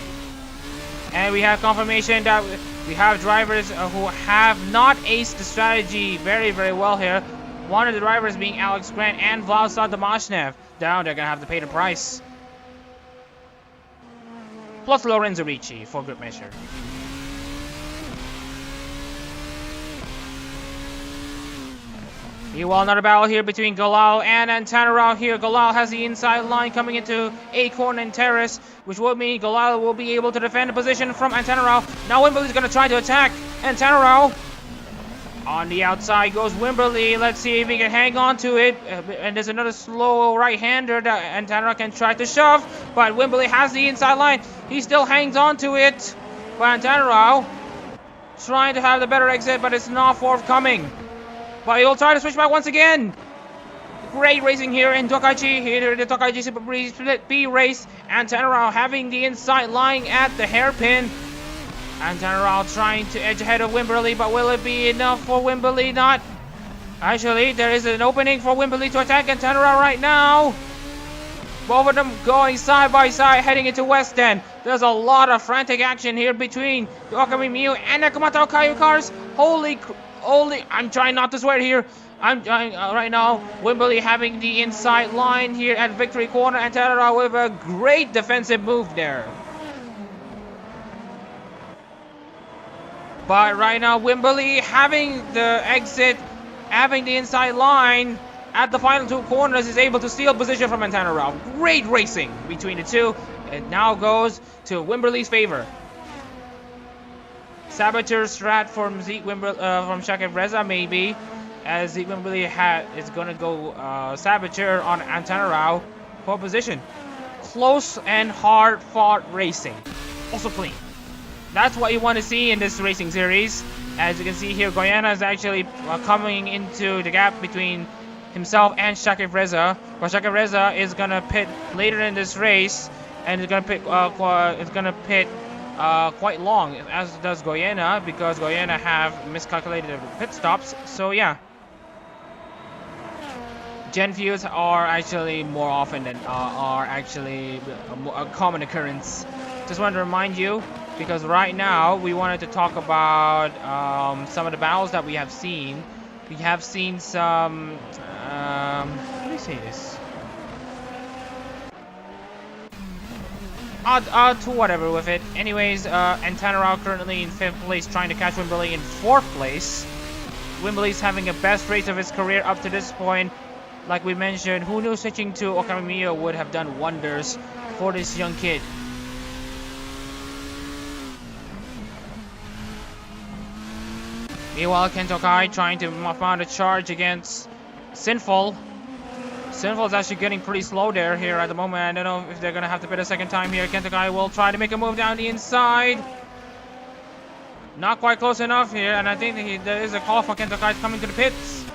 Speaker 1: And we have confirmation that we have drivers who have not aced the strategy very well here. One of the drivers being Alex Grant and Vladislav Domashnev. Down, they're going to have to pay the price. Plus Lorenzo Ricci for good measure. Meanwhile, another battle here between Galal and Antanarao here. Galal has the inside line coming into Acorn and Terrace, which will mean Galal will be able to defend the position from Antanarao. Now Wimberley's going to try to attack Antanarao. On the outside goes Wimberley. Let's see if he can hang on to it. And there's another slow right-hander that Antanarao can try to shove. But Wimberley has the inside line. He still hangs on to it. But Antanarao trying to have the better exit, but it's not forthcoming. But he'll try to switch back once again. Great racing here in Tokachi. Here the Tokachi Superprix Split B race. Antanarao having the inside line at the hairpin. Antanarao trying to edge ahead of Wimberley, but will it be enough for Wimberley? Not. Actually, there is an opening for Wimberley to attack Antanarao right now. Both of them going side by side, heading into West End. There's a lot of frantic action here between the Okami Miu and the Kumato Kayu cars. Holy, I'm trying not to swear here. I'm trying right now. Wimberley having the inside line here at Victory Corner. Antanarao with a great defensive move there. But right now, Wimberley having the exit, having the inside line at the final two corners is able to steal position from Antanarao. Great racing between the two. It now goes to Wimberley's favor. Saboteur strat from Shaqif Reza maybe, as Zeke Wimberley is going to go Saboteur on Antanarao for position. Close and hard fought racing. Also clean. That's what you want to see in this racing series. As you can see here, Goyena is actually coming into the gap between himself and Shaqif Reza. But Shaqif Reza is going to pit later in this race, and it's going to pit quite long, as does Goyena, because Goyena have miscalculated pit stops. So yeah, gen fuels are actually more often than are actually a common occurrence. Just wanted to remind you, because right now we wanted to talk about some of the battles that we have seen. We have seen some how do you say this? Odd to whatever with it. Anyways, Antanarao currently in 5th place, trying to catch Wimberley in 4th place. Wimberley's having a best race of his career up to this point. Like we mentioned, who knew switching to Okamiya would have done wonders for this young kid. Meanwhile, Kento Kai trying to mount a charge against Sinful. Sinful is actually getting pretty slow there here at the moment. I don't know if they're going to have to pit a second time here. Kento Kai will try to make a move down the inside. Not quite close enough here, and I think there is a call for Kento Kai coming to the pits.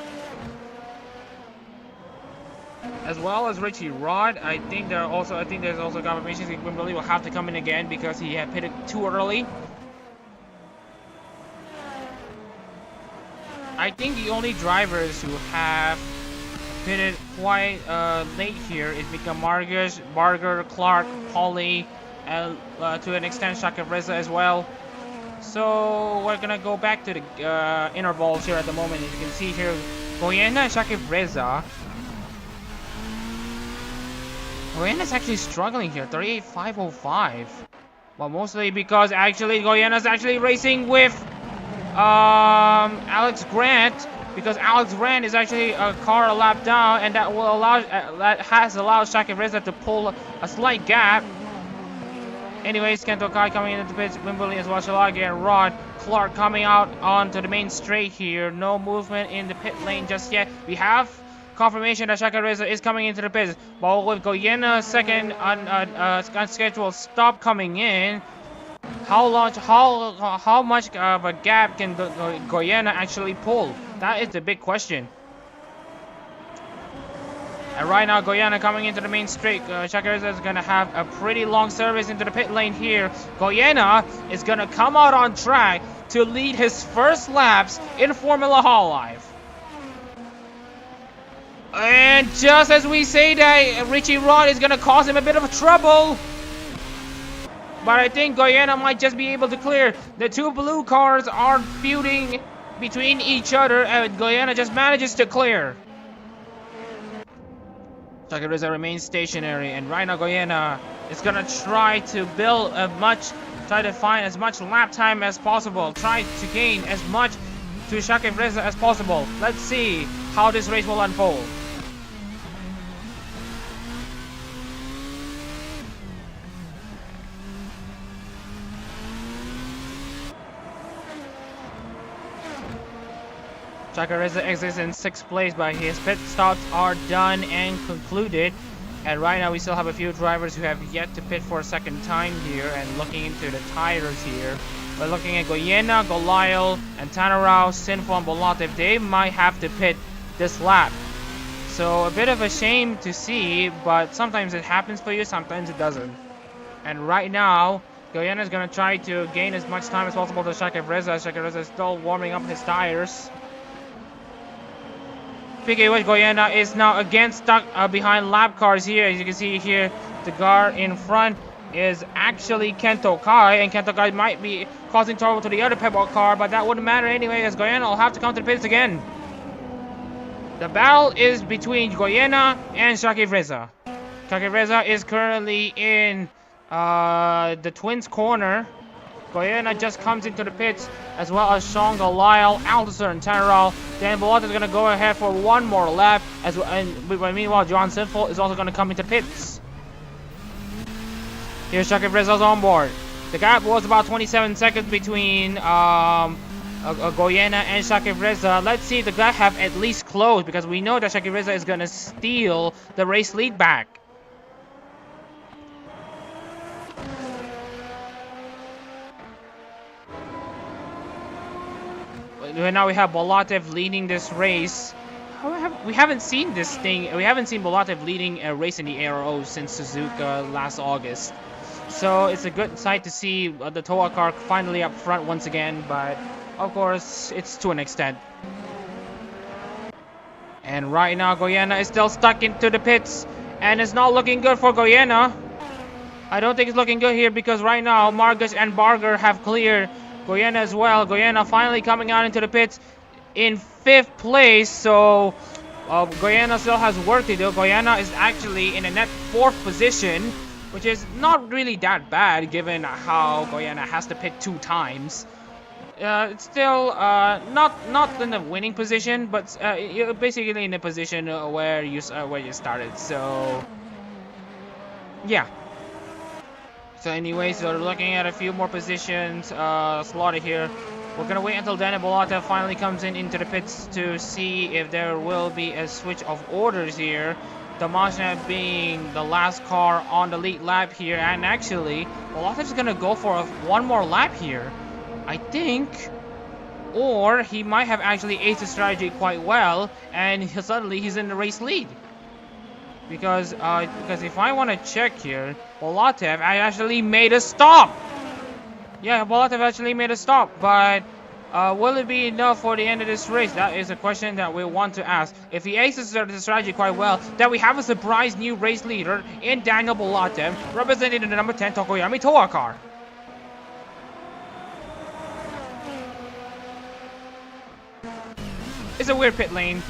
Speaker 1: As well as Richie Rod. I think there's also confirmation that Wimberley will have to come in again because he had pitted too early. I think the only drivers who have pitted quite late here is Mika Margus, Barguer, Clark, Polly, and to an extent Shaqif Reza as well. So we're gonna go back to the intervals here at the moment. As you can see here, Goyena and Shaqif Reza. Goyena's actually struggling here, 38.505. Well, mostly because actually Goyena's actually racing with Alex Grant, because Alex Grant is actually a car a lap down, and that will allow has allowed Shaqif Reza to pull a slight gap. Anyways, Kento Kai coming into the pits, Wimberley as well, Shalagi and Rod. Clark coming out onto the main straight here. No movement in the pit lane just yet. We have confirmation that Shaqif is coming into the pits. But with Goyena second unscheduled stop coming in, how much of a gap can Goyena actually pull? That is the big question. And right now, Goyena coming into the main straight. Shaqif is going to have a pretty long service into the pit lane here. Goyena is going to come out on track to lead his first laps in Formula Hololive. And just as we say that, Richie Rod is going to cause him a bit of trouble. But I think Goyena might just be able to clear. The two blue cars are feuding between each other, and Goyena just manages to clear. Shaqif remains stationary, and right now Goyena is gonna try to try to find as much lap time as possible, try to gain as much to Shaqif as possible. Let's see how this race will unfold. Shaqif exits in 6th place, but his pit stops are done and concluded. And right now we still have a few drivers who have yet to pit for a second time here. And looking into the tires here, we're looking at Goyena, Goliath, and Tanarao, Sinful, and Bolatev. They might have to pit this lap. So a bit of a shame to see, but sometimes it happens for you, sometimes it doesn't. And right now, Goyena is going to try to gain as much time as possible to Shaqif Reza. Shaqif Reza is still warming up his tires. Speaking of which, Goyena is now again stuck behind lap cars here. As you can see here, the car in front is actually Tokachi, and Tokachi might be causing trouble to the other pit car, but that wouldn't matter anyway, as Goyena will have to come to the pits again. The battle is between Goyena and Shaqif Reza. Shaqif Reza is currently in the twins' corner. Goyena just comes into the pits, as well as Sean, Lyle, Althusser, and Tanneral. Dan Bolato is going to go ahead for one more lap, and meanwhile, John Sinful is also going to come into the pits. Here's Shaqif Reza's on board. The gap was about 27 seconds between Goyena and Shaqif Reza. Let's see if the gap have at least closed, because we know that Shaqif Reza is going to steal the race lead back. Right now we have Bolatev leading this race. We haven't seen this thing. We haven't seen Bolatev leading a race in the ARO since Suzuka last August. So it's a good sight to see the Toa car finally up front once again. But of course, it's to an extent. And right now, Goyena is still stuck into the pits, and it's not looking good for Goyena. I don't think it's looking good here because right now Margus and Barguer have cleared. Goyena as well. Goyena finally coming out into the pits in 5th place. So Goyena still has work to do. Goyena is actually in a net 4th position, which is not really that bad given how Goyena has to pit 2 times. It's still not in the winning position, but you're basically in the position where you started. So yeah. So anyways, we're looking at a few more positions slotted here. We're gonna wait until Daniel Bolata finally comes into the pits to see if there will be a switch of orders here. Damashna being the last car on the lead lap here, and actually Bolata is gonna go for one more lap here, I think. Or he might have actually aced the strategy quite well, and suddenly he's in the race lead. Because if I want to check here, Bolatev actually made a stop. Yeah, Bolatev actually made a stop, but will it be enough for the end of this race? That is a question that we want to ask. If he aces the strategy quite well, then we have a surprise new race leader in Daniel Bolatev, representing the number 10 Tokoyami Toa car. It's a weird pit lane.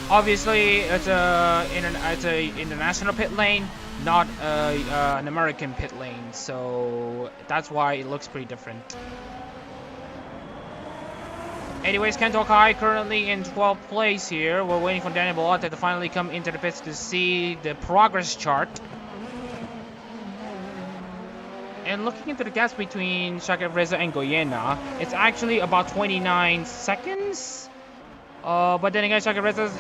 Speaker 1: Obviously, it's a international pit lane, not an American pit lane, so that's why it looks pretty different. Anyways, Tokachi currently in 12th place here. We're waiting for Daniel Bolata to finally come into the pits to see the progress chart. And looking into the gaps between Shaqif Reza and Goyena, it's actually about 29 seconds. But then again, Shaqif Reza is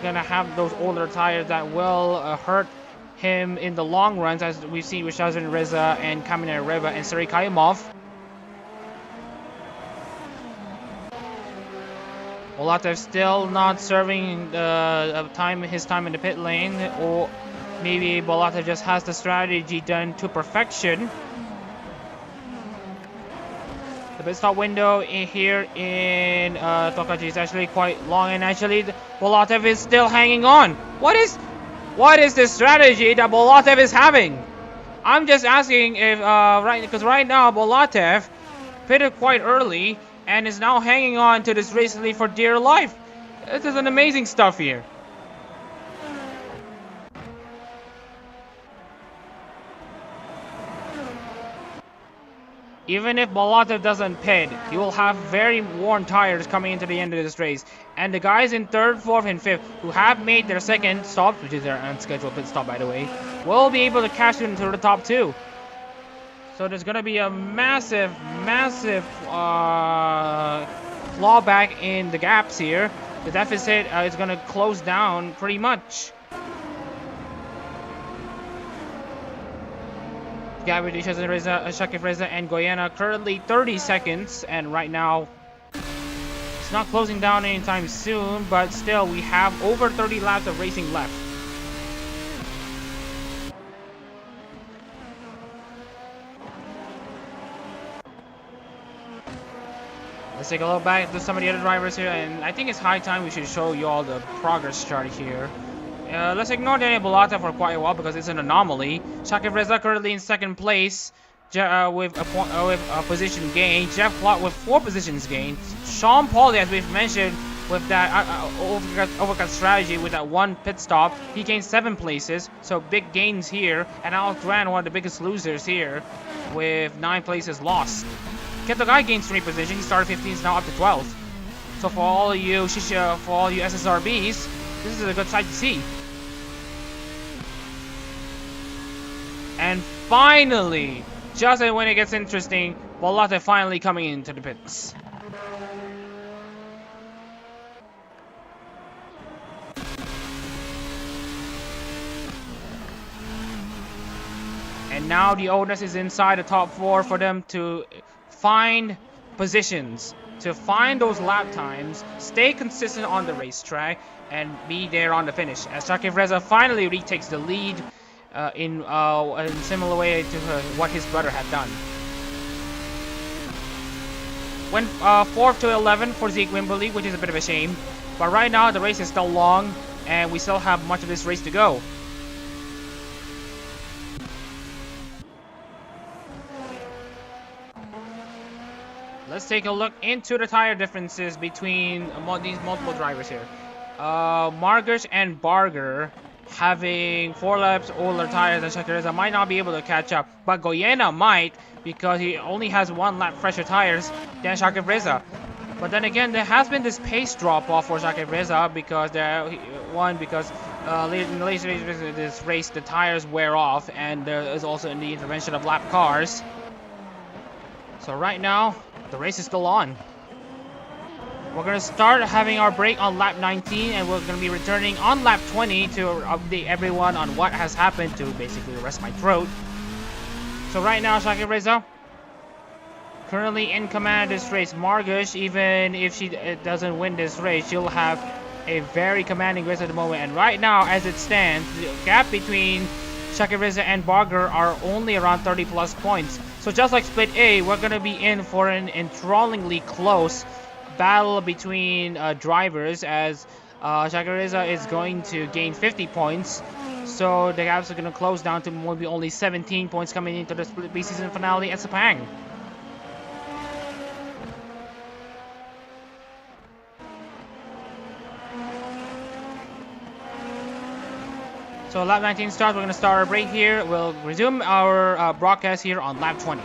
Speaker 1: gonna have those older tires that will hurt him in the long runs, as we've seen with Shazin Reza and Kaminer Reva and Seri Kayumov. Bolatev still not serving his time in the pit lane, or maybe Bolatev just has the strategy done to perfection. The pit stop window here in Tokachi is actually quite long, and actually Bolatev is still hanging on. What is this strategy that Bolatev is having? I'm just asking if because right now Bolatev pitted quite early and is now hanging on to this race lead for dear life. This is an amazing stuff here. Even if Bolatev doesn't pit, he will have very worn tires coming into the end of this race. And the guys in 3rd, 4th, and 5th who have made their second stops, which is their unscheduled pit stop by the way, will be able to cash into the top 2. So there's going to be a massive clawback in the gaps here. The deficit is going to close down pretty much. Gap between Shaqif Reza and Goyena currently 30 seconds, and right now it's not closing down anytime soon, but still we have over 30 laps of racing left. Let's take a look back to some of the other drivers here, and I think it's high time we should show you all the progress chart here. Let's ignore Daniel Bolatev for quite a while because it's an anomaly. Shaqif Reza currently in 2nd place with a position gain. Jeff Clark with 4 positions gained. Sean Pauli, as we've mentioned, with that overcut strategy with that 1 pit stop, he gained 7 places. So big gains here. And Alex Duran, one of the biggest losers here, with 9 places lost. Keto Guy gains 3 positions. He started 15th, now up to 12th. So for all of you SSRBs, this is a good sight to see. And finally, just when it gets interesting, Bolatev finally coming into the pits. And now the onus is inside the top 4 for them to find positions, to find those lap times, stay consistent on the racetrack, and be there on the finish. As Shaqif Reza finally retakes the lead in a similar way to what his brother had done. Went 4th to 11 for Zeke Wimberly, which is a bit of a shame. But right now the race is still long, and we still have much of this race to go. Let's take a look into the tire differences between these multiple drivers here. Margush and Barguer, having 4 laps older tires than Shaqif Reza, might not be able to catch up, but Goyena might, because he only has 1 lap fresher tires than Shaqif Reza. But then again, there has been this pace drop off for Shaqif Reza because in the later stages of this race the tires wear off, and there is also the intervention of lap cars. So right now the race is still on. We're going to start having our break on lap 19, and we're going to be returning on lap 20 to update everyone on what has happened, to basically rest my throat. So right now, Shaqif Reza currently in command of this race. Margush, even if she doesn't win this race, she'll have a very commanding race at the moment. And right now, as it stands, the gap between Shaqif Reza and Barguer are only around 30 plus points. So just like Split A, we're going to be in for an enthrallingly close battle between drivers, as Shaqif Reza is going to gain 50 points. So the gaps are going to close down to maybe only 17 points coming into the Split B season finale at Sepang. So lap 19 starts, we're going to start our break here. We'll resume our broadcast here on lap 20.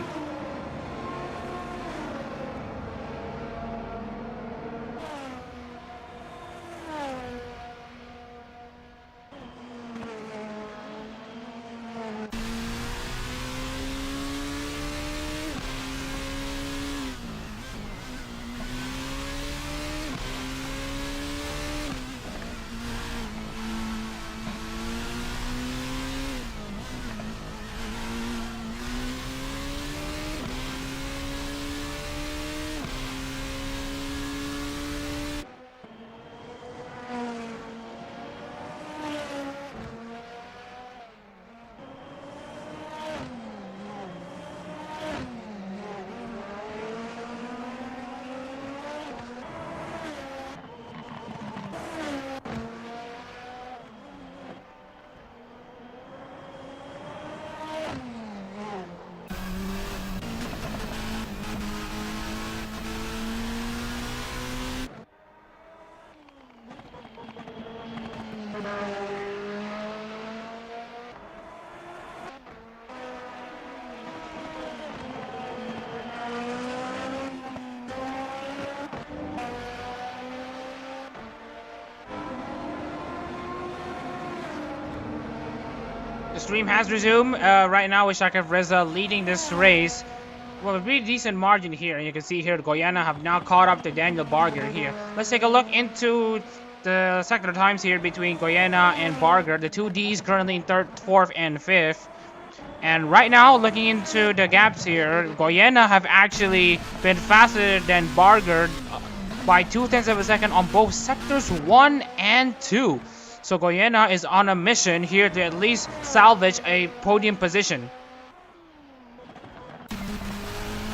Speaker 1: stream has resumed right now with Shaqif Reza leading this race. Well, a pretty decent margin here, and you can see here Goyena have now caught up to Daniel Barguer here. Let's take a look into the sector times here between Goyena and Barguer. The two Ds currently in 3rd, 4th, and 5th. And right now, looking into the gaps here, Goyena have actually been faster than Barguer by 0.2 of a second on both sectors 1 and 2. So Goyena is on a mission here to at least salvage a podium position.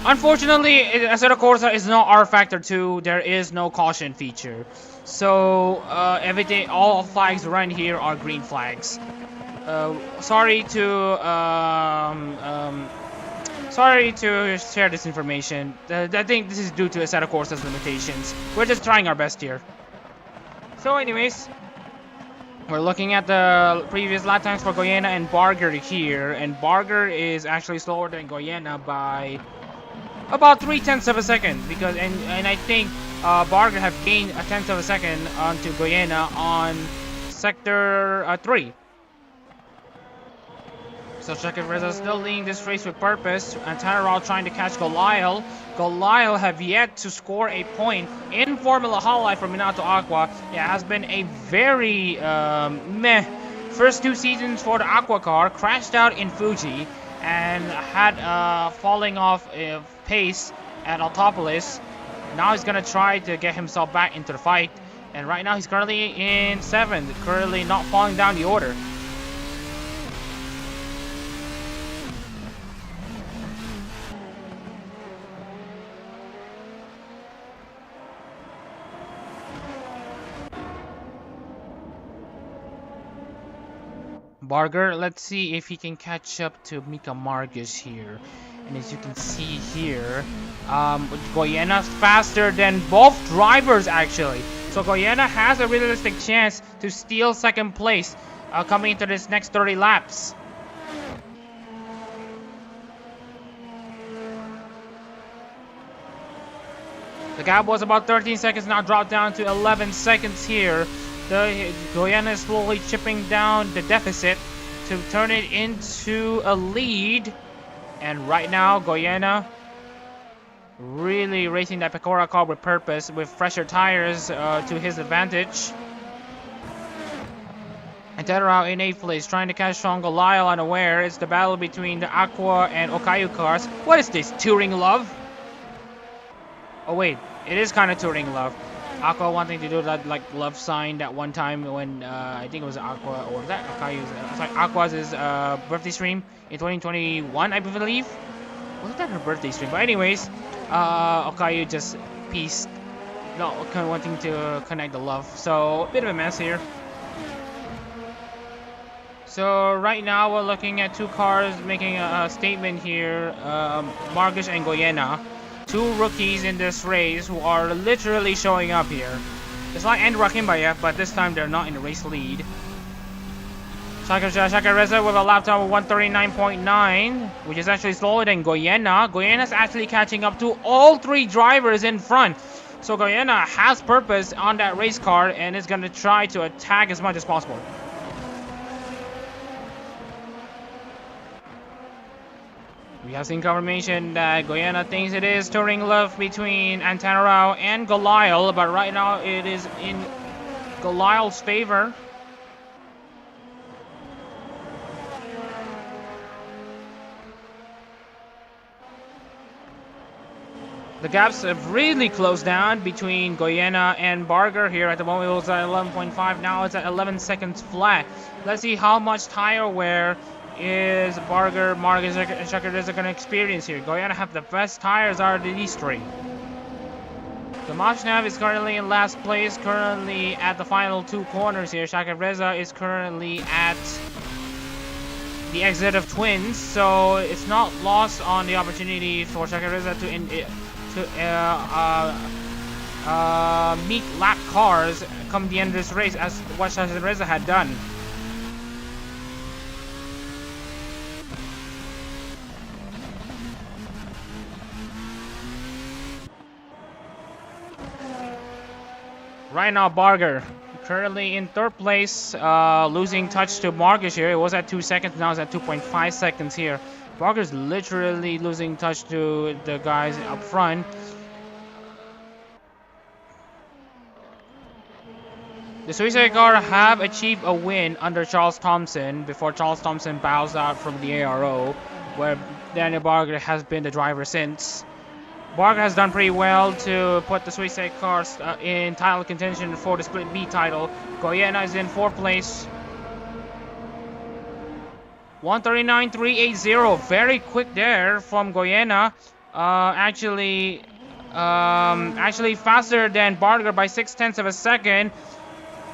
Speaker 1: Unfortunately, Assetto Corsa is not R Factor 2. There is no caution feature. So everything, all flags run here are green flags. Sorry to share this information. I think this is due to Assetto Corsa's limitations. We're just trying our best here. So anyways, we're looking at the previous lap times for Goyena and Barguer here, and Barguer is actually slower than Goyena by about 0.3 of a second, because and I think Barguer have gained 0.1 of a second onto Goyena on sector 3. So Shaqif Reza still leading this race with purpose, and Tyrell trying to catch Goliath. Goliath have yet to score a point in Formula Hololive for Minato Aqua. It has been a very meh first 2 seasons for the Aqua car. Crashed out in Fuji and had falling off pace at Autopolis. Now he's gonna try to get himself back into the fight, and right now he's currently in 7th, currently not falling down the order. Barguer, let's see if he can catch up to Mika Margus here. And as you can see here, Goyena's faster than both drivers actually. So Goyena has a realistic chance to steal 2nd place coming into this next 30 laps. The gap was about 13 seconds, now dropped down to 11 seconds here. Goyena is slowly chipping down the deficit to turn it into a lead. And right now, Goyena really racing that Pekora car with purpose, with fresher tires to his advantage. And Tedderau in 8th place, trying to catch Sean Goliath unaware. It's the battle between the Aqua and Okayu cars. What is this, Touring Love? Oh wait, it is kind of Touring Love. Aqua wanting to do that like love sign that one time when I think it was Aqua, or was that Okayu's? Sorry, Aqua's birthday stream in 2021, I believe. Wasn't that her birthday stream? But anyways, Okayu just pieced, not wanting to connect the love. So a bit of a mess here. So right now we're looking at 2 cars making a statement here. Margus and Goyena. 2 rookies in this race who are literally showing up here. It's like Andrew Rakimbayev, but this time they're not in the race lead. Shaqif Reza with a lap time of 139.9, which is actually slower than Goyena. Goyena's actually catching up to all 3 drivers in front. So Goyena has purpose on that race car and is going to try to attack as much as possible. We have seen confirmation that Goyena thinks it is Touring Love between Antanarao and Goliath, but right now it is in Goliath's favor. The gaps have really closed down between Goyena and Barguer here. At the moment it was at 11.5, now it's at 11 seconds flat. Let's see how much tire wear is Barguer, Margus, and Shaqif Reza going to experience here. Goyena have the best tires out of these 3. The Machnav is currently in last place, currently at the final 2 corners here. Shaqif Reza is currently at the exit of Twins, so it's not lost on the opportunity for Shaqif Reza to meet lap cars come the end of this race, as what Shaqif Reza had done. Right now, Barguer Currently in third place, losing touch to Barguer here. It was at 2 seconds, now it's at 2.5 seconds here. Barguer's literally losing touch to the guys up front. The Suisei car have achieved a win under Charles Thompson before Charles Thompson bows out from the ARO, where Daniel Barguer has been the driver since. Barguer has done pretty well to put the Suisei cars in title contention for the Split B title. Goyena is in 4th place. 139.380, very quick there from Goyena. Actually faster than Barguer by 0.6 of a second.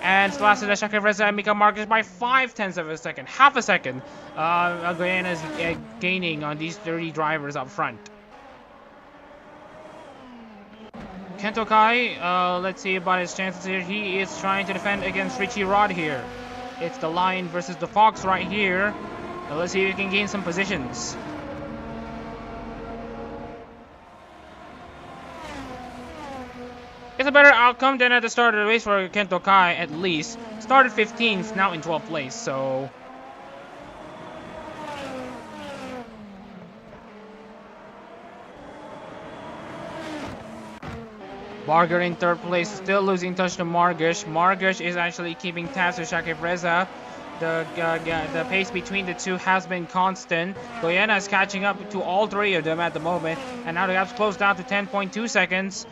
Speaker 1: And faster than Shaqif and Mika Marcus by 0.5 of a second, half a second. Goyena is gaining on these 30 drivers up front. Tokachi, let's see about his chances here. He is trying to defend against Richie Rod here. It's the lion versus the fox right here. Let's see if he can gain some positions. It's a better outcome than at the start of the race for Tokachi, at least. Started 15th, now in 12th place, so... Barguer in 3rd place, still losing touch to Margush. Margush is actually keeping tabs with Shaqif Reza. The pace between the two has been constant. Goyena is catching up to all 3 of them at the moment. And now the gap's closed down to 10.2 seconds.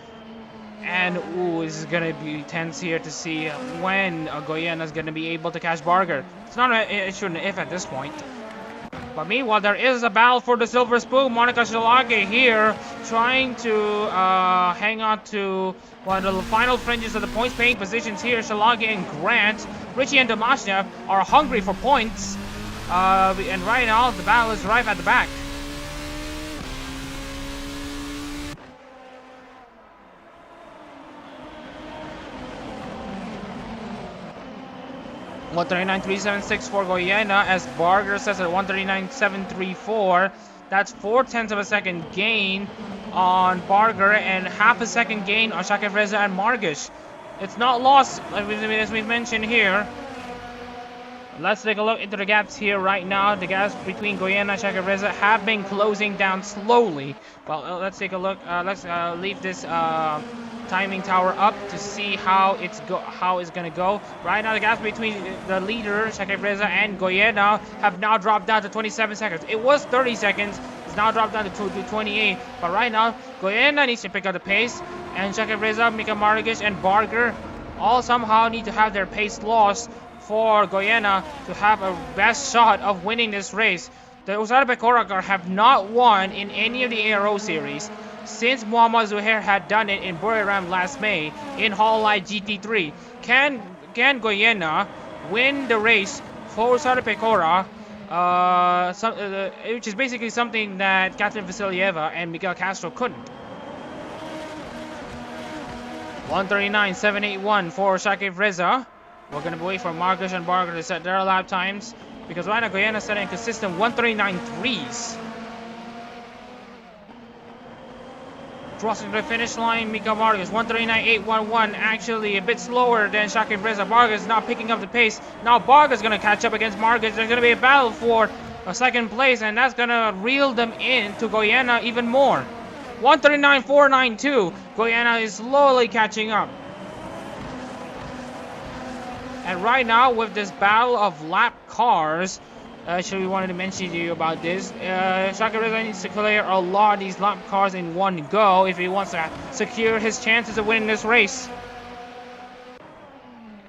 Speaker 1: And, ooh, this is going to be tense here to see when Goyena is going to be able to catch Barguer. It's not an issue an if at this point. But meanwhile, there is a battle for the silver spoon. Monica Shalage here trying to hang on to one of the final fringes of the points-paying positions here. Shalage and Grant, Richie and Damashnev are hungry for points. And right now, the battle is right at the back. .139.376 for Goyena, as Barguer says at 139.734. That's 0.4 of a second gain on Barguer and half a second gain on Shaqif Reza and Margush. It's not lost, as we mentioned here. Let's take a look into the gaps here right now. The gaps between Goyena and Shaqif Reza have been closing down slowly. Well, let's take a look. Let's leave this timing tower up to see how it's gonna go. Right now, the gaps between the leader Shaqif Reza and Goyena have now dropped down to 27 seconds. It was 30 seconds. It's now dropped down to 28. But right now, Goyena needs to pick up the pace, and Shaqif Reza, Mika Margish, and Barguer all somehow need to have their pace lost for Goyena to have a best shot of winning this race. The Usada Pekora car have not won in any of the ARO series since Muhammad Zuhair had done it in Buriram last May in Hololive GT3. Can Goyena win the race for Usada Pekora, which is basically something that Catherine Vasilyeva and Miguel Castro couldn't? 139.781 for Shaqif Reza. We're going to wait for Margush and Barguer to set their lap times, because right now Goyena is setting consistent 139.3s. Crossing the finish line, Mika Margush 139.811, actually a bit slower than Shaqif Reza. Barguer is not picking up the pace. Now Barguer is going to catch up against Margush. There's going to be a battle for a second place, and that's going to reel them in to Goyena even more. 139.492. Goyena is slowly catching up. And right now, with this battle of lap cars, actually we wanted to mention to you about this. Shaqif Reza needs to clear a lot of these lap cars in one go if he wants to secure his chances of winning this race.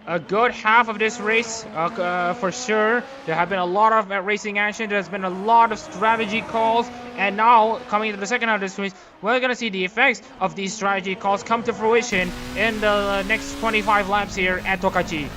Speaker 1: A good half of this race, for sure. There have been a lot of racing action. There's been a lot of strategy calls. And now, coming into the second half of this race, we're going to see the effects of these strategy calls come to fruition in the next 25 laps here at Tokachi.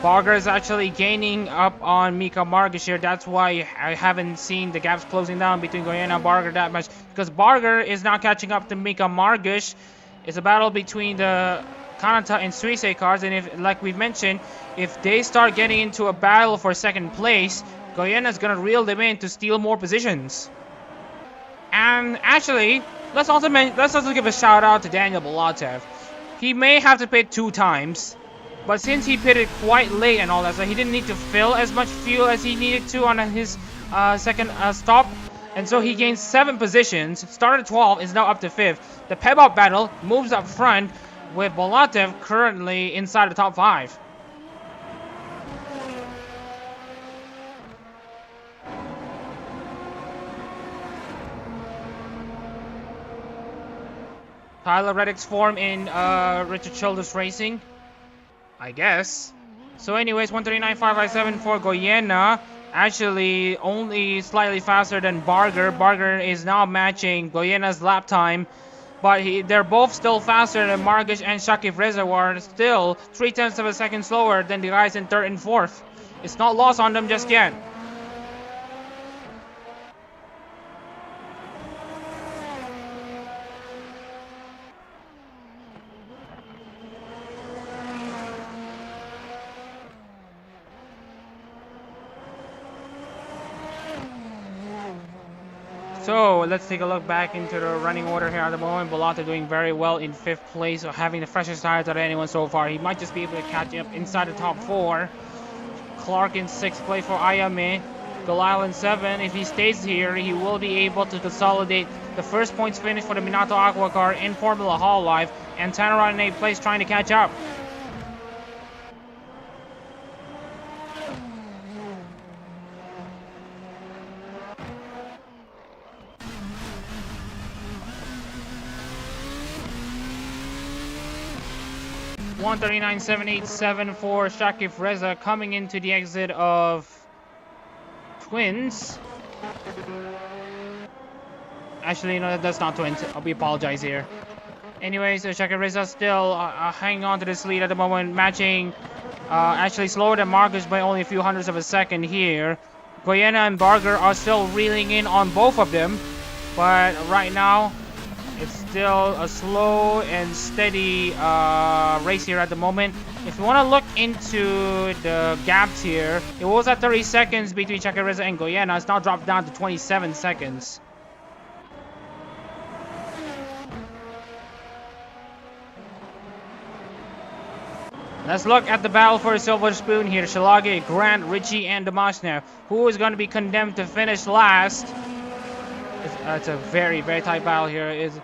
Speaker 1: Barguer is actually gaining up on Mika Margush here. That's why I haven't seen the gaps closing down between Goyena and Barguer that much, because Barguer is now catching up to Mika Margush. It's a battle between the Kanata and Suisei cars, and if, like we've mentioned, if they start getting into a battle for second place, Goyena is going to reel them in to steal more positions. And actually, let's also give a shout out to Daniel Balatev. He may have to pit 2 times, but since he pitted quite late and all that, so he didn't need to fill as much fuel as he needed to on his second stop. And so he gained 7 positions, started 12, is now up to 5th. The Pebop battle moves up front with Balatev currently inside the top 5. Tyler Reddick's form in Richard Childress Racing, I guess. So anyways, 139.557 for Goyena. Actually, only slightly faster than Barguer. Barguer is now matching Goyena's lap time. But they're both still faster than Margish and Shaqif Reservoir. Still 0.3 of a second slower than the guys in 3rd and 4th. It's not lost on them just yet. So let's take a look back into the running order here at the moment. Balata doing very well in 5th place, so having the freshest tires out of anyone so far. He might just be able to catch up inside the top 4. Clark in 6th place for Ayame. Galil in 7. If he stays here, he will be able to consolidate the first points finish for the Minato Aqua car in Formula Hololive. And Tanara in 8th place trying to catch up. .139.787 for Shaqif Reza coming into the exit of Twins. Actually, no, that's not Twins. We apologize here. Anyways, Shaqif Reza still hanging on to this lead at the moment, matching actually slower than Marcus by only a few hundredths of a second here. Goyena and Barguer are still reeling in on both of them, but right now it's still a slow and steady race here at the moment. If you want to look into the gaps here, it was at 30 seconds between Shaqif Reza and Goyena. It's now dropped down to 27 seconds. Let's look at the battle for the silver spoon here. Shalage, Grant, Richie, and Dimash now. Who is going to be condemned to finish last? It's a very, very tight battle here. It's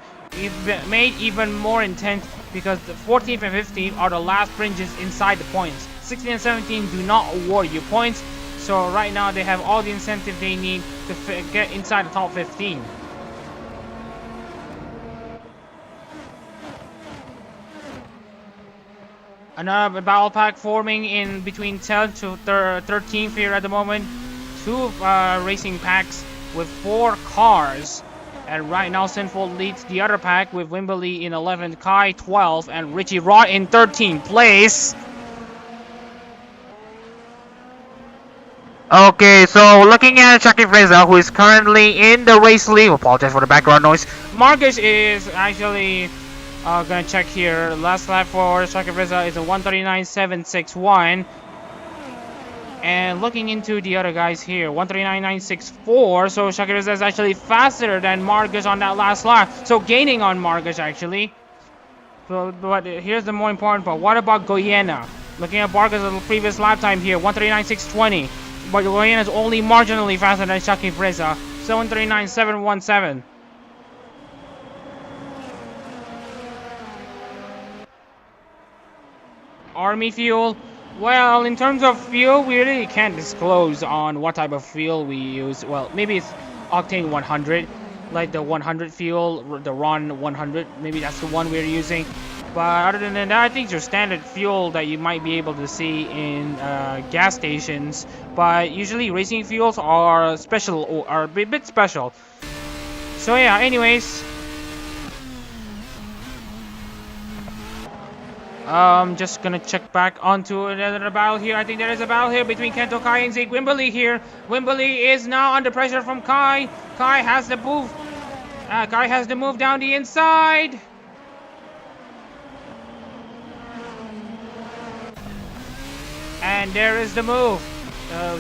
Speaker 1: made even more intense because the 14th and 15th are the last fringes inside the points. 16 and 17 do not award you points. So right now they have all the incentive they need to get inside the top 15. Another battle pack forming in between 10th to 13th here at the moment. 2 racing packs with 4 cars. And right now Sinful leads the other pack with Wimberley in 11th, Kai 12th, and Richie Rod in 13th place. Okay, so looking at Shaqif Reza, who is currently in the race lead. Apologize for the background noise. Marcus is actually gonna check here. Last lap for Shaqif Reza is a 139.761. And looking into the other guys here, 139.964. So Shaqif Reza is actually faster than Marcus on that last lap. So gaining on Marcus actually. So, but here's the more important part. What about Goyena? Looking at Marcus' previous lap time here, 139.620. But Goyena is only marginally faster than Shaqif Reza, 139.717. Army fuel. Well, in terms of fuel, we really can't disclose on what type of fuel we use. Well, maybe it's octane 100, like the 100 fuel, the Ron 100. Maybe that's the one we're using. But other than that, I think it's your standard fuel that you might be able to see in gas stations. But usually racing fuels are special, or are a bit special. So yeah, anyways. Just gonna check back onto another battle here. I think there is a battle here between Kento Kai and Zeke Wimberley here. Wimberley is now under pressure from Kai. Kai has the move. Kai has the move down the inside. And there is the move.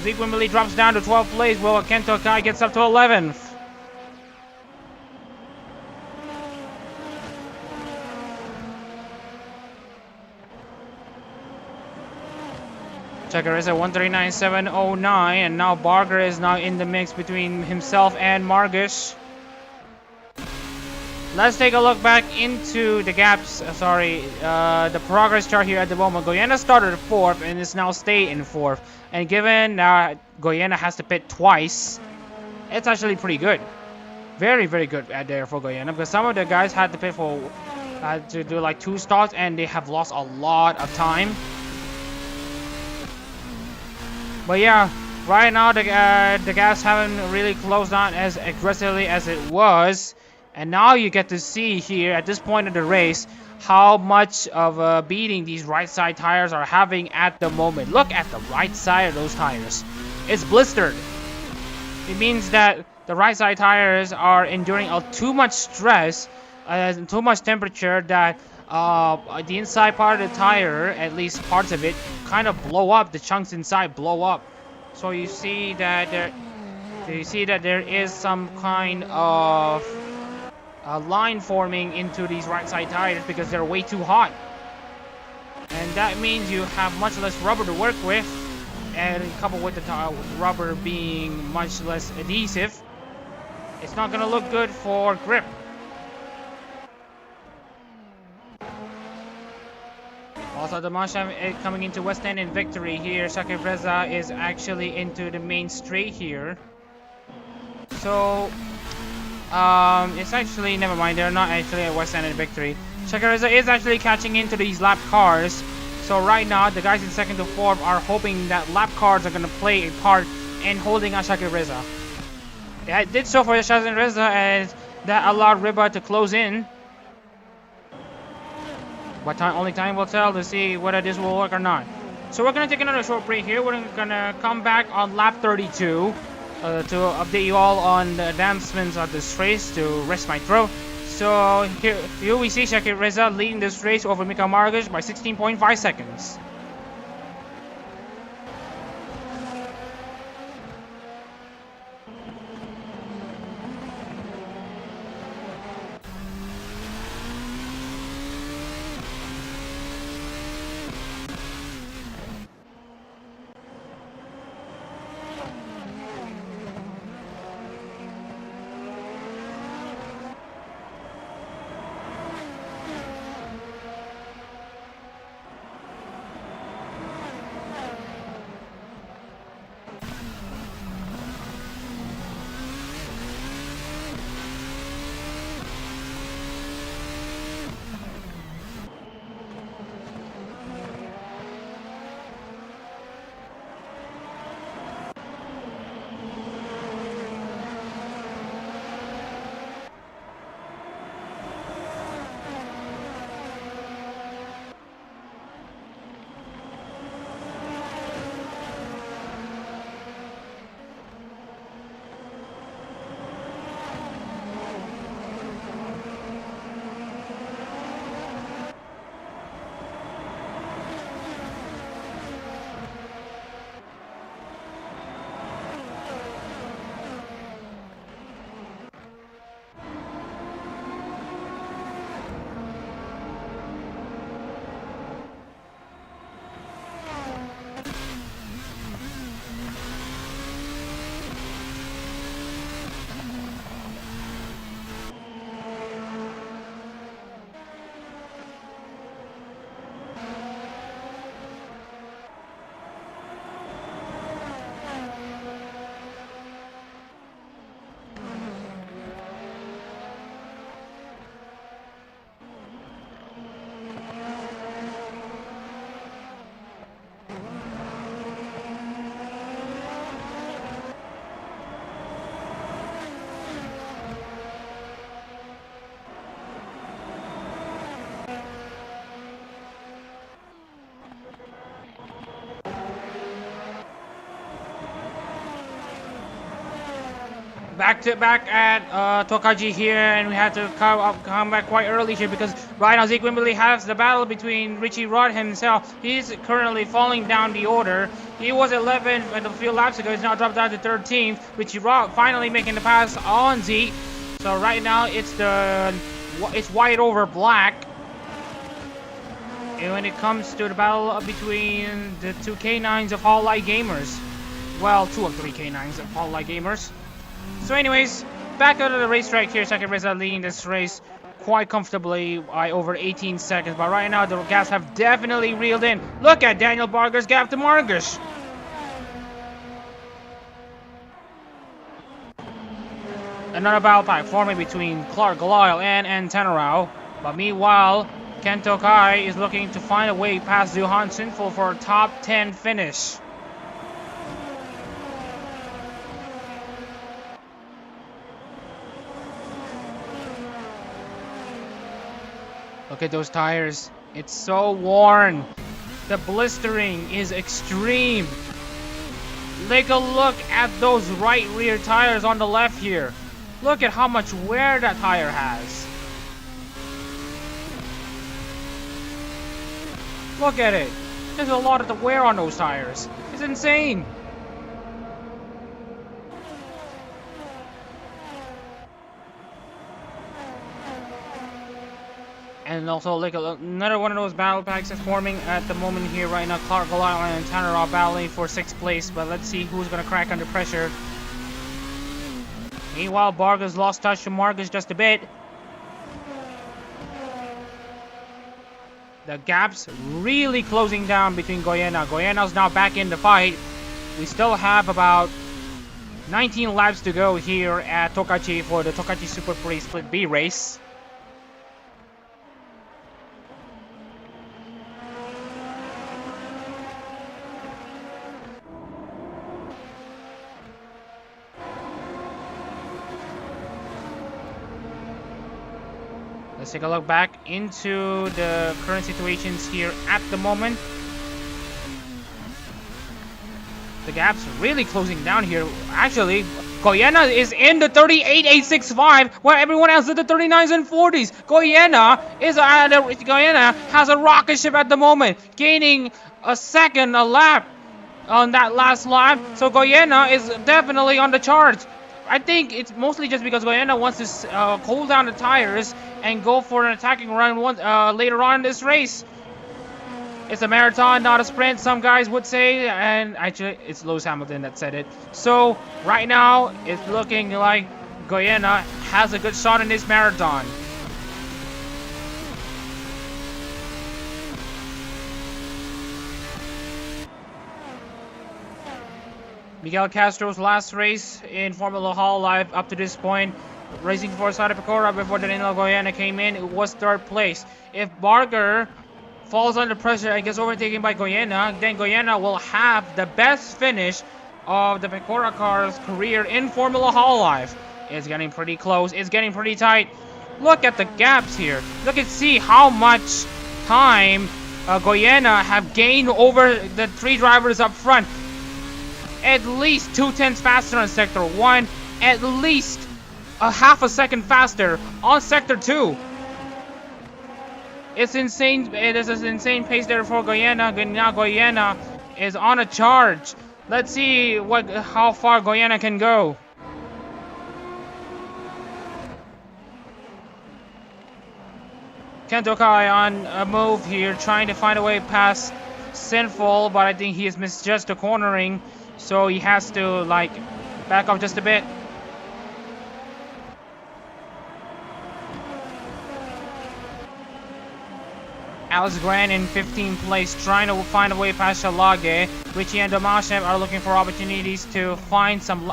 Speaker 1: Zeke Wimberley drops down to 12th place while Kento Kai gets up to 11th. Shaqif 139.709, and now Barguer is now in the mix between himself and Margus. Let's take a look back into the gaps, the progress chart here at the moment. Goyena started 4th and is now stayed in 4th. And given that Goyena has to pit twice, it's actually pretty good. Very, very good there for Goyena, because some of the guys had to pit to do like 2 starts and they have lost a lot of time. But yeah, right now the gaps haven't really closed down as aggressively as it was. And now you get to see here at this point of the race how much of a beating these right side tires are having at the moment. Look at the right side of those tires. It's blistered. It means that the right side tires are enduring too much stress, too much temperature, that the inside part of the tire, at least parts of it, kind of blow up. The chunks inside blow up. So you see that there is some kind of line forming into these right side tires because they're way too hot, and that means you have much less rubber to work with, and coupled with the rubber being much less adhesive, it's not gonna look good for grip. Also, the Mansham coming into West End in victory here. Shaqif Reza is actually into the main straight here, so it's actually, never mind, they're not actually at West End in victory. Shaqif Reza is actually catching into these lap cars. So right now, the guys in 2nd to 4th are hoping that lap cars are going to play a part in holding on Shaqif Reza. It did so for Shaqif Reza, as that allowed Riba to close in. But only time will tell to see whether this will work or not. So we're going to take another short break here. We're going to come back on lap 32. To update you all on the advancements of this race, to rest my throat. So here we see Shaqif Reza leading this race over Mika Margus by 16.5 seconds. back to back at Tokachi here, and we had to come back quite early here because right now Zeke Wimberley has the battle between Richie Rod himself. He's currently falling down the order. He was 11th a few laps ago. He's now dropped down to 13th. Richie Rod finally making the pass on Zeke. So right now it's white over black. And when it comes to the battle between the two K9s of Hololive gamers, well, 2 of 3 K9s of Hololive gamers. So anyways, back out of the racetrack here, Shaqif leading this race quite comfortably by over 18 seconds. But right now, the gaps have definitely reeled in. Look at Daniel Barguer's gap to Margus. Another battle pack forming between Clark Galoyle and Antenarao. But meanwhile, Ken Tokai is looking to find a way past Zuhan Sinful for a top 10 finish. Look at those tires. It's so worn. The blistering is extreme. Take a look at those right rear tires on the left here. Look at how much wear that tire has. Look at it. There's a lot of the wear on those tires. It's insane. And also, like another one of those battle packs is forming at the moment here right now. Clark Galoyle and Tanner are battling for 6th place, but let's see who's gonna crack under pressure. Meanwhile, Barguer's lost touch to Margus just a bit. The gap's really closing down between Goyena. Goyena's now back in the fight. We still have about 19 laps to go here at Tokachi for the Tokachi Superprix Split B race. Let's take a look back into the current situations here at the moment. The gap's really closing down here. Actually, Goyena is in the 38.865, where everyone else is the 39s and 40s. Goyena has a rocket ship at the moment, gaining a second a lap on that last lap. So Goyena is definitely on the charts. I think it's mostly just because Goyena wants to cool down the tires and go for an attacking run later on in this race. It's a marathon, not a sprint, some guys would say, and actually it's Lewis Hamilton that said it. So right now it's looking like Goyena has a good shot in this marathon. Miguel Castro's last race in Formula Hololive up to this point, racing for Pekora before Danilo Goyena came in, it was 3rd place. If Barguer falls under pressure and gets overtaken by Goyena, then Goyena will have the best finish of the Pekora car's career in Formula Hololive. It's getting pretty close. It's getting pretty tight. Look at the gaps here. Look and see how much time Goyena have gained over the 3 drivers up front. At least 2/10 faster on Sector 1. At least a half a second faster on Sector 2. It's insane. It is an insane pace there for Goyena. Now Goyena is on a charge. Let's see how far Goyena can go. Ken Tokai on a move here, trying to find a way past Sinful, but I think he has misjudged the cornering, so he has to like back up just a bit. Alex Grant in 15th place, trying to find a way past Shalage. Richie and Domashnev are looking for opportunities to find some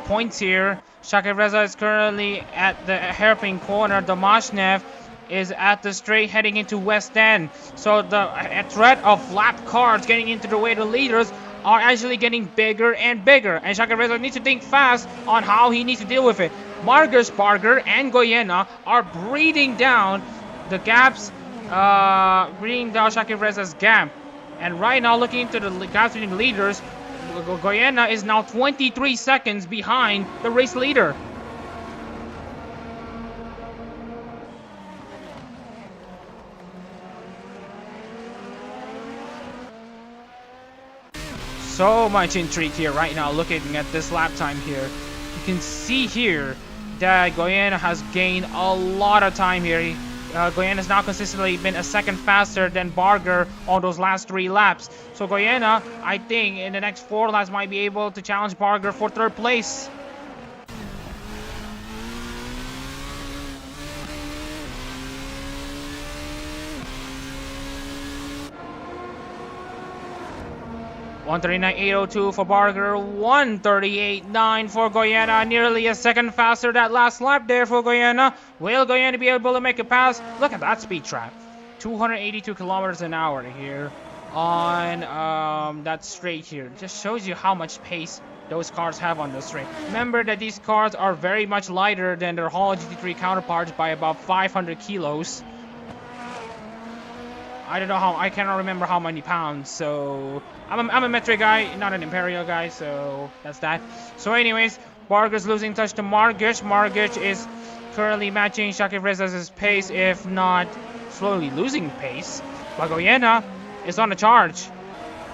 Speaker 1: points here. Shaqif Reza is currently at the hairpin corner. Domashnev is at the straight heading into West End. So the threat of lap cars getting into the way of the leaders are actually getting bigger and bigger. And Shaqif Reza needs to think fast on how he needs to deal with it. Barguer and Goyena are breathing down the gaps, bringing down Shaqif Reza's gap. And right now, looking into the gaps between the leaders, Goyena is now 23 seconds behind the race leader. So much intrigue here right now, looking at this lap time here. You can see here that Goyena has gained a lot of time here. Goyena has now consistently been a second faster than Barguer on those last 3 laps. So Goyena, I think, in the next 4 laps might be able to challenge Barguer for 3rd place. $139.802 for Barguer, $138.9 for Goyena, nearly a second faster that last lap there for Goyena. Will Goyena be able to make a pass? Look at that speed trap. 282 kilometers an hour here on that straight here. Just shows you how much pace those cars have on the straight. Remember that these cars are very much lighter than their Holo GT3 counterparts by about 500 kilos. I don't know how, I cannot remember how many pounds, so I'm a metric guy, not an imperial guy, so that's that. So anyways, Barguer's losing touch to Margish. Margish is currently matching Shaqif Reza's pace, if not slowly losing pace. But Goyena is on the charge.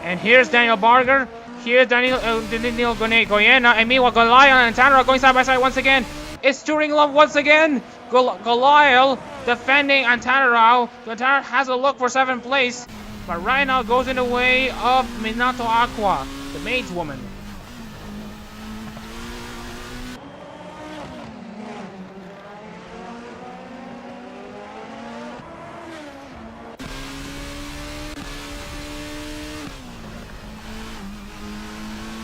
Speaker 1: And here's Daniel Barguer, here's Daniel Goyena, and meanwhile Goliath and Tanner are going side by side once again. It's Turing Love once again. Goliath defending Antanarao. Antanarao has a look for 7th place, but right now goes in the way of Minato Aqua, the maid's woman.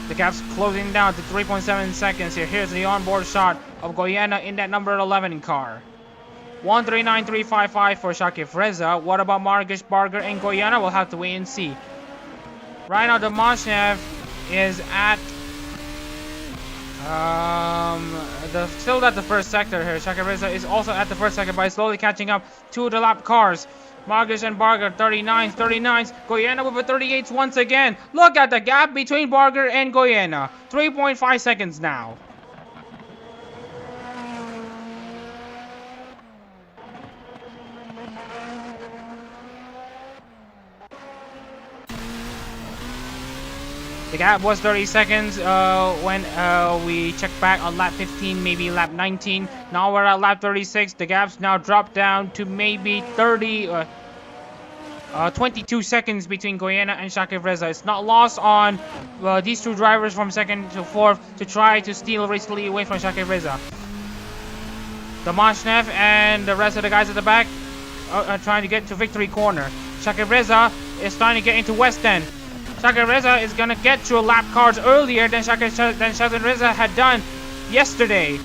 Speaker 1: The gap's closing down to 3.7 seconds here. Here's the onboard shot of Goyena in that number 11 car. 139.355 for Shaqif Reza. What about Margish, Barguer, and Goyena? We'll have to wait and see. Right now, the Mashnev is at still at the first sector here. Shaqif Reza is also at the first sector, but he's slowly catching up to the lap cars. Margish and Barguer, 39s. Goyena with a 38s once again. Look at the gap between Barguer and Goyena. 3.5 seconds now. The gap was 30 seconds when we checked back on lap 15, maybe lap 19. Now we're at lap 36. The gap's now dropped down to maybe 22 seconds between Goyena and Shaqif Reza. It's not lost on these 2 drivers from 2nd to 4th to try to steal race lead away from Shaqif Reza. The Mashnev and the rest of the guys at the back are trying to get to victory corner. Shaqif Reza is trying to get into West End. Shaqif Reza is going to get to lap cars earlier than Shaqif Reza had done yesterday.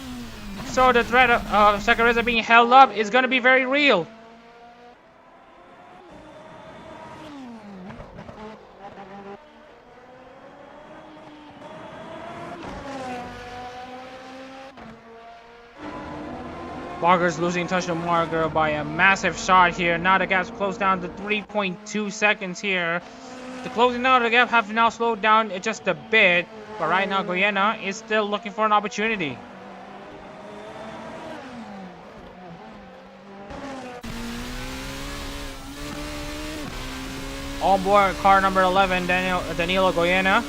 Speaker 1: So the threat of Shaqif Reza being held up is going to be very real. Barguer's losing touch to Barguer by a massive shot here. Now the gap's closed down to 3.2 seconds here. The closing down of the gap have now slowed down just a bit, but right now Goyena is still looking for an opportunity. On board car number 11, Danilo Goyena.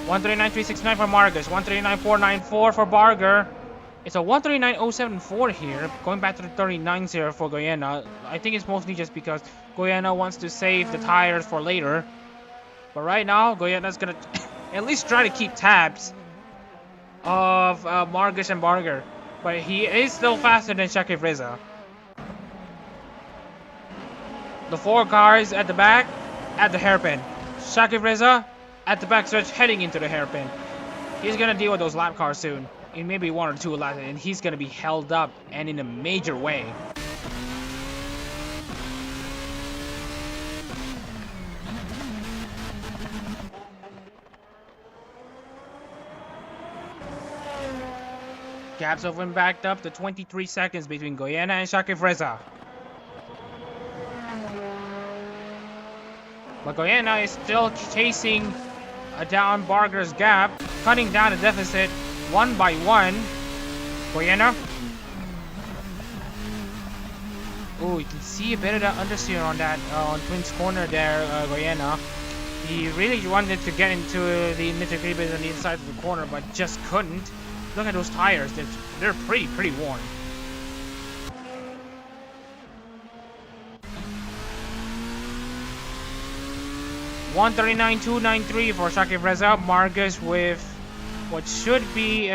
Speaker 1: 139.369 for Margish, 139.494 for Barguer. It's a 139.074 here, going back to the 39s here for Goyena. I think it's mostly just because Goyena wants to save the tires for later. But right now, Goyena's gonna at least try to keep tabs of Margish and Barguer. But he is still faster than Shaqif Reza. The 4 cars at the back, at the hairpin. Shaqif Reza at the back stretch, heading into the hairpin. He's gonna deal with those lap cars soon. In maybe 1 or 2 laps, and he's gonna be held up, and in a major way. Gaps have been backed up to 23 seconds between Goyena and Shaqif Reza. But Goyena is still chasing down Barguer's gap, cutting down the deficit 1 by 1. Goyena. Oh, you can see a bit of that understeer on that on Twins corner there, Goyena. He really wanted to get into the nitty-gritty bit on the inside of the corner, but just couldn't. Look at those tires; they're pretty worn. 1:39.293 for Shaqif Reza. Barguer with what should be checking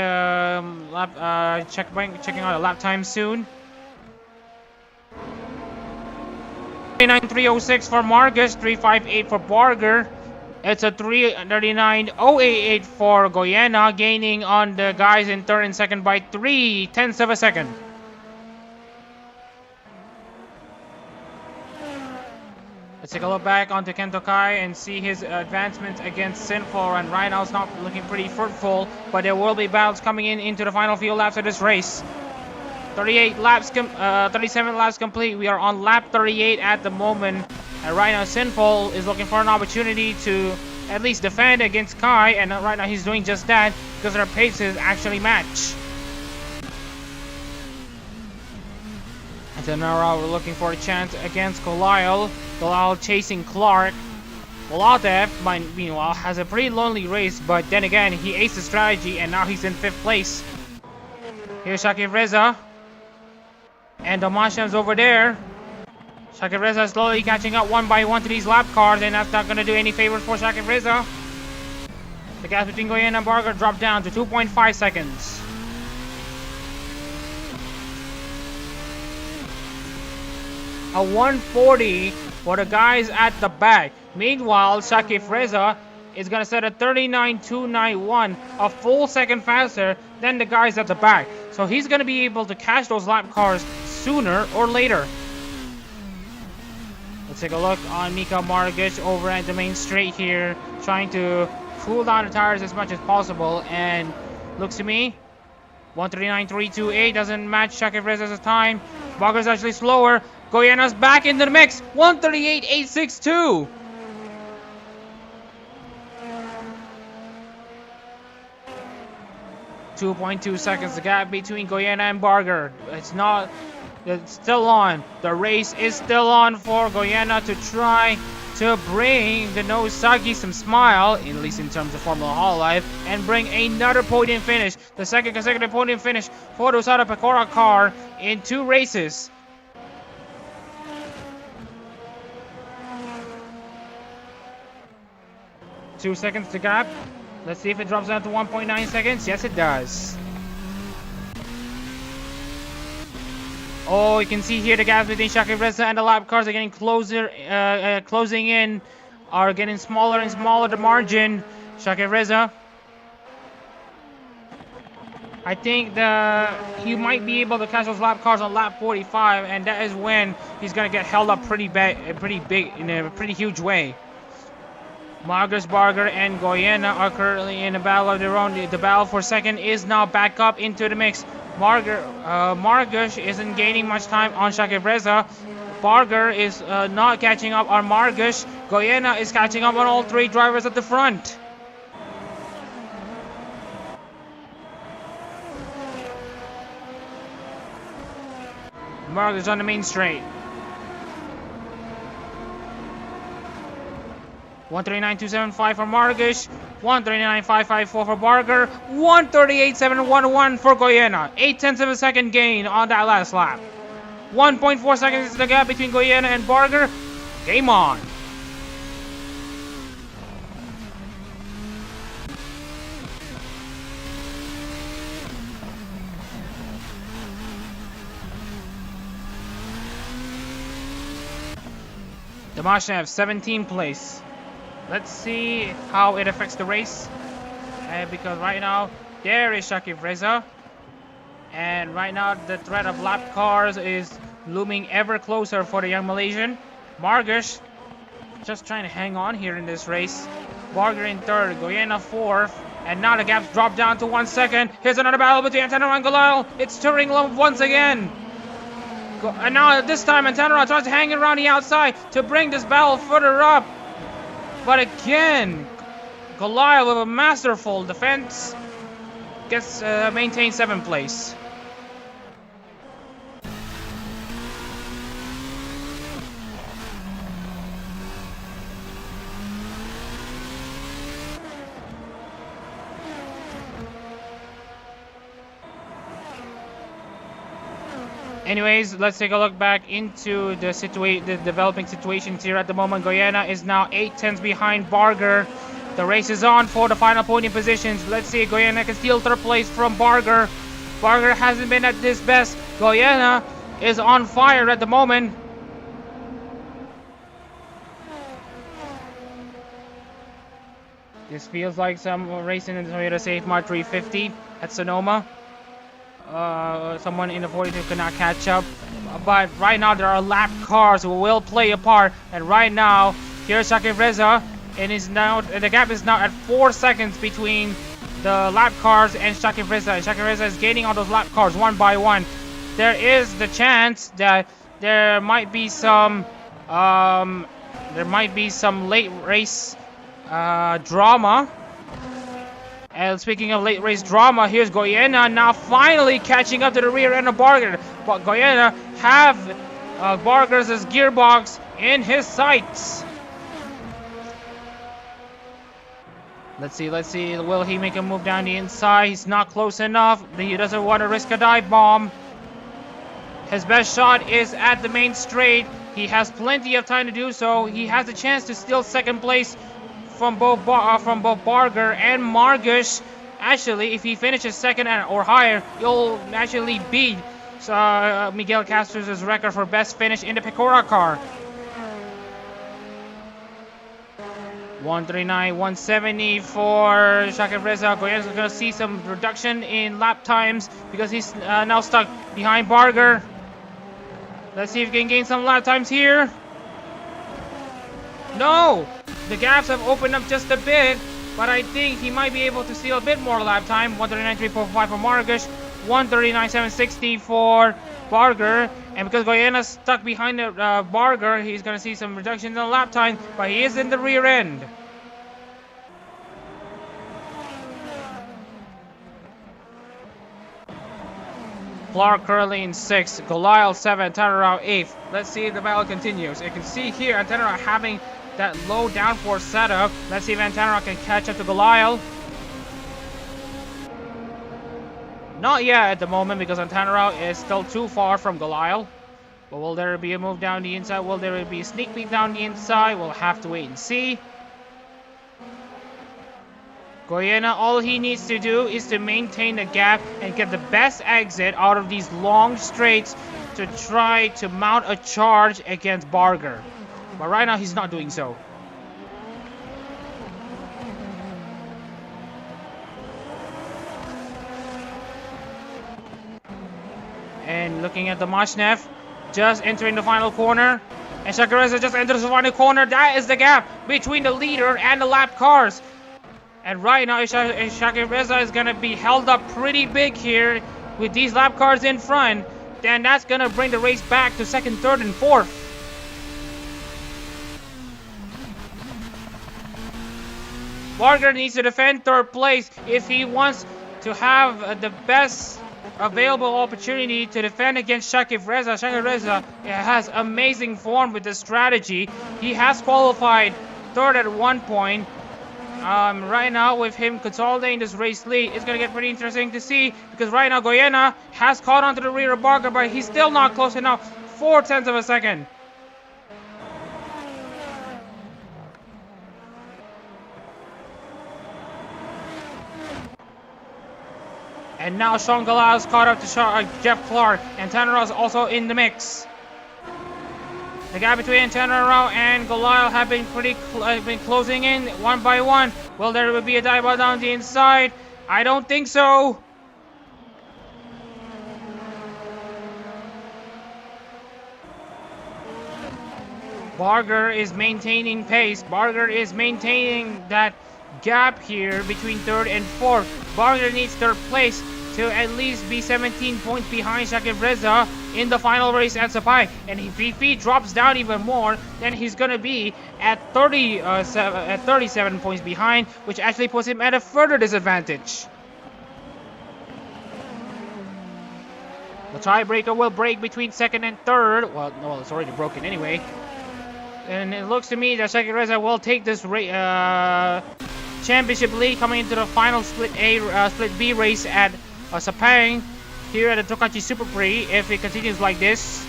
Speaker 1: out a lap time soon. 3:39.306 for Barguer, 3:58 for Barguer. It's a 3:39.088 for Goyena, gaining on the guys in third and second by 3/10 of a second. Let's take a look back onto Ken Tokai and see his advancements against Sinful, and right now it's not looking pretty fruitful, but there will be battles coming into the final few laps of this race. 37 laps complete. We are on lap 38 at the moment, and right now Sinful is looking for an opportunity to at least defend against Kai, and right now he's doing just that because their paces actually match. And then now we're looking for a chance against Golisle. Golisle chasing Clark. Golatev, meanwhile, has a pretty lonely race, but then again, he aced the strategy and now he's in 5th place. Here's Shaqif Reza. And Domashev's over there. Shaqif Reza slowly catching up one by one to these lap cars, and that's not going to do any favors for Shaqif Reza. The gap between Goyena and Barguer dropped down to 2.5 seconds. A 140 for the guys at the back. Meanwhile, Shaqif Reza is going to set a 39.291, a full second faster than the guys at the back. So he's going to be able to catch those lap cars sooner or later. Let's take a look on Mika Margic over at the main straight here, trying to cool down the tires as much as possible, and looks to me 1:39.328 doesn't match Shaqif Reza's time. Barguer's actually slower. Goyena's back into the mix. 1:38.862. .2 seconds the gap between Goyena and Barguer. It's still on. The race is still on for Goyena to try to bring the Nosaki some smile, at least in terms of Formula Hololive, and bring another podium finish. The second consecutive podium finish for the Usada Pekora car in 2 races. Two seconds to gap. Let's see if it drops down to 1.9 seconds. Yes, it does. Oh, you can see here the gaps between Shaqif Reza and the lap cars are getting closer, closing in, are getting smaller and smaller the margin. Shaqif Reza, I think he might be able to catch those lap cars on lap 45, and that is when he's gonna get held up pretty big, in a pretty huge way. Margus, Barguer, and Goyena are currently in a battle of their own. The battle for second is now back up into the mix. Margus isn't gaining much time on Shaqif Reza. Barguer is not catching up on Margus. Goyena is catching up on all 3 drivers at the front. Margus on the main straight. 1:39.275 for Margus, 1:39.554 for Barguer, 1:38.711 for Goyena. 0.8 of a second gain on that last lap. 1.4 seconds is the gap between Goyena and Barguer. Game on. Damashev, 17th place. Let's see how it affects the race. Because right now, there is Shaqif Reza. And right now, the threat of lap cars is looming ever closer for the young Malaysian. Margus just trying to hang on here in this race. Barguer in 3rd, Goyena 4th. And now the gaps drop down to 1 second. Here's another battle between Antanara and Golisle. It's touring love once again. And now this time Antanara tries to hang around the outside to bring this battle further up. But again, Golisle with a masterful defense gets maintained 7th place. Anyways, let's take a look back into the developing situations here at the moment. Goyena is now 8 tenths behind Barguer. The race is on for the final podium positions. Let's see if Goyena can steal third place from Barguer. Barguer hasn't been at his best. Goyena is on fire at the moment. This feels like some racing in the Toyota Safemark 350 at Sonoma. Someone in the 42 could not catch up. But right now there are lap cars who will play a part. And right now, here's Shaqif Reza. And the gap is now at 4 seconds between the lap cars and Shaqif Reza. And Shaqif Reza is gaining all those lap cars one by one. There is the chance that there might be some late race drama. And speaking of late race drama, here's Goyena now finally catching up to the rear end of Barguer. But Goyena have Barguer's gearbox in his sights. Let's see. Will he make a move down the inside? He's not close enough. He doesn't want to risk a dive bomb. His best shot is at the main straight. He has plenty of time to do so. He has a chance to steal second place from both Barguer and Margush. Actually, if he finishes second or higher, he'll actually beat Miguel Castro's record for best finish in the Pekora car. 139, 170 for Shaqif Reza. Goyena's going to see some reduction in lap times because he's now stuck behind Barguer. Let's see if he can gain some lap times here. No! The gaps have opened up just a bit, but I think he might be able to steal a bit more lap time. 139.345 for Margush, 139.760 for Barguer. And because Goyena's stuck behind Barguer, he's going to see some reduction in the lap time, but he is in the rear end. Clark currently in 6th, Golisle 7th, Antanarao 8th. Let's see if the battle continues. You can see here Antanarao having that low downforce setup. Let's see if Antanarao can catch up to Golisle. Not yet at the moment because Antanarao is still too far from Golisle. But will there be a move down the inside? Will there be a sneak peek down the inside? We'll have to wait and see. Goyena, all he needs to do is to maintain the gap and get the best exit out of these long straights to try to mount a charge against Barguer. But right now he's not doing so. And looking at the Mashnev, just entering the final corner. And Shaqif Reza just enters the final corner. That is the gap between the leader and the lap cars. And right now, Shaqif Reza is going to be held up pretty big here with these lap cars in front. Then that's going to bring the race back to 2nd, 3rd, and 4th. Barguer needs to defend 3rd place if he wants to have the best available opportunity to defend against Shaqif Reza. Shaqif Reza has amazing form with this strategy. He has qualified 3rd at one point. Right now, with him consolidating this race lead, it's going to get pretty interesting to see because right now Goyena has caught onto the rear of Barguer, but he's still not close enough. 4 tenths of a second. And now Sean Golisle is caught up to Jeff Clark, and Antanarao is also in the mix. The gap between Antanarao and Golisle have been closing in one by one. Will there be a dive bomb down the inside? I don't think so. Barguer is maintaining pace. Barguer is maintaining that gap here between 3rd and 4th. Barguer needs 3rd place to at least be 17 points behind Shaqif Reza in the final race at Supai. And if he drops down even more, then he's going to be at 37 points behind, which actually puts him at a further disadvantage. The tiebreaker will break between 2nd and 3rd. Well, it's already broken anyway. And it looks to me that Shaqif Reza will take this championship lead coming into the final Split B race at Sepang. here at the Tokachi Superprix if it continues like this.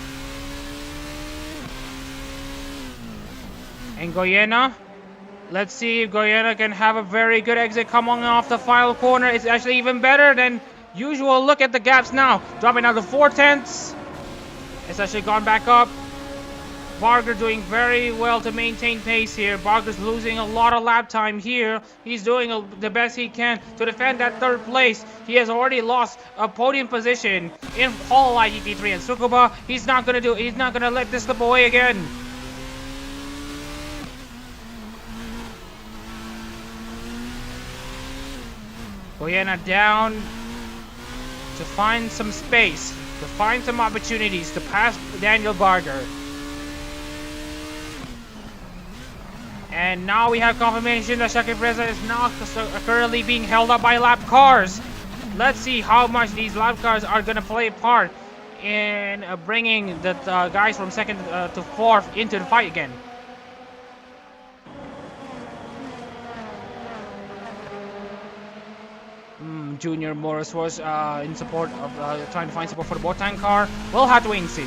Speaker 1: And Goyena, let's see if Goyena can have a very good exit coming off the final corner. It's actually even better than usual. Look at the gaps now, dropping down to 4/10. It's actually gone back up. Barguer doing very well to maintain pace here. Barguer's losing a lot of lap time here. He's doing the best he can to defend that third place. He has already lost a podium position in Hololive GT3 and Tsukuba. He's not gonna let this slip away again. Goyena down to find some space, to find some opportunities to pass Daniel Barguer. And now we have confirmation that Shaqif is now currently being held up by lap cars. Let's see how much these lap cars are going to play a part in bringing the guys from second to fourth into the fight again. Junior Morris was in support of trying to find support for the Botan car. We'll have to wait and see.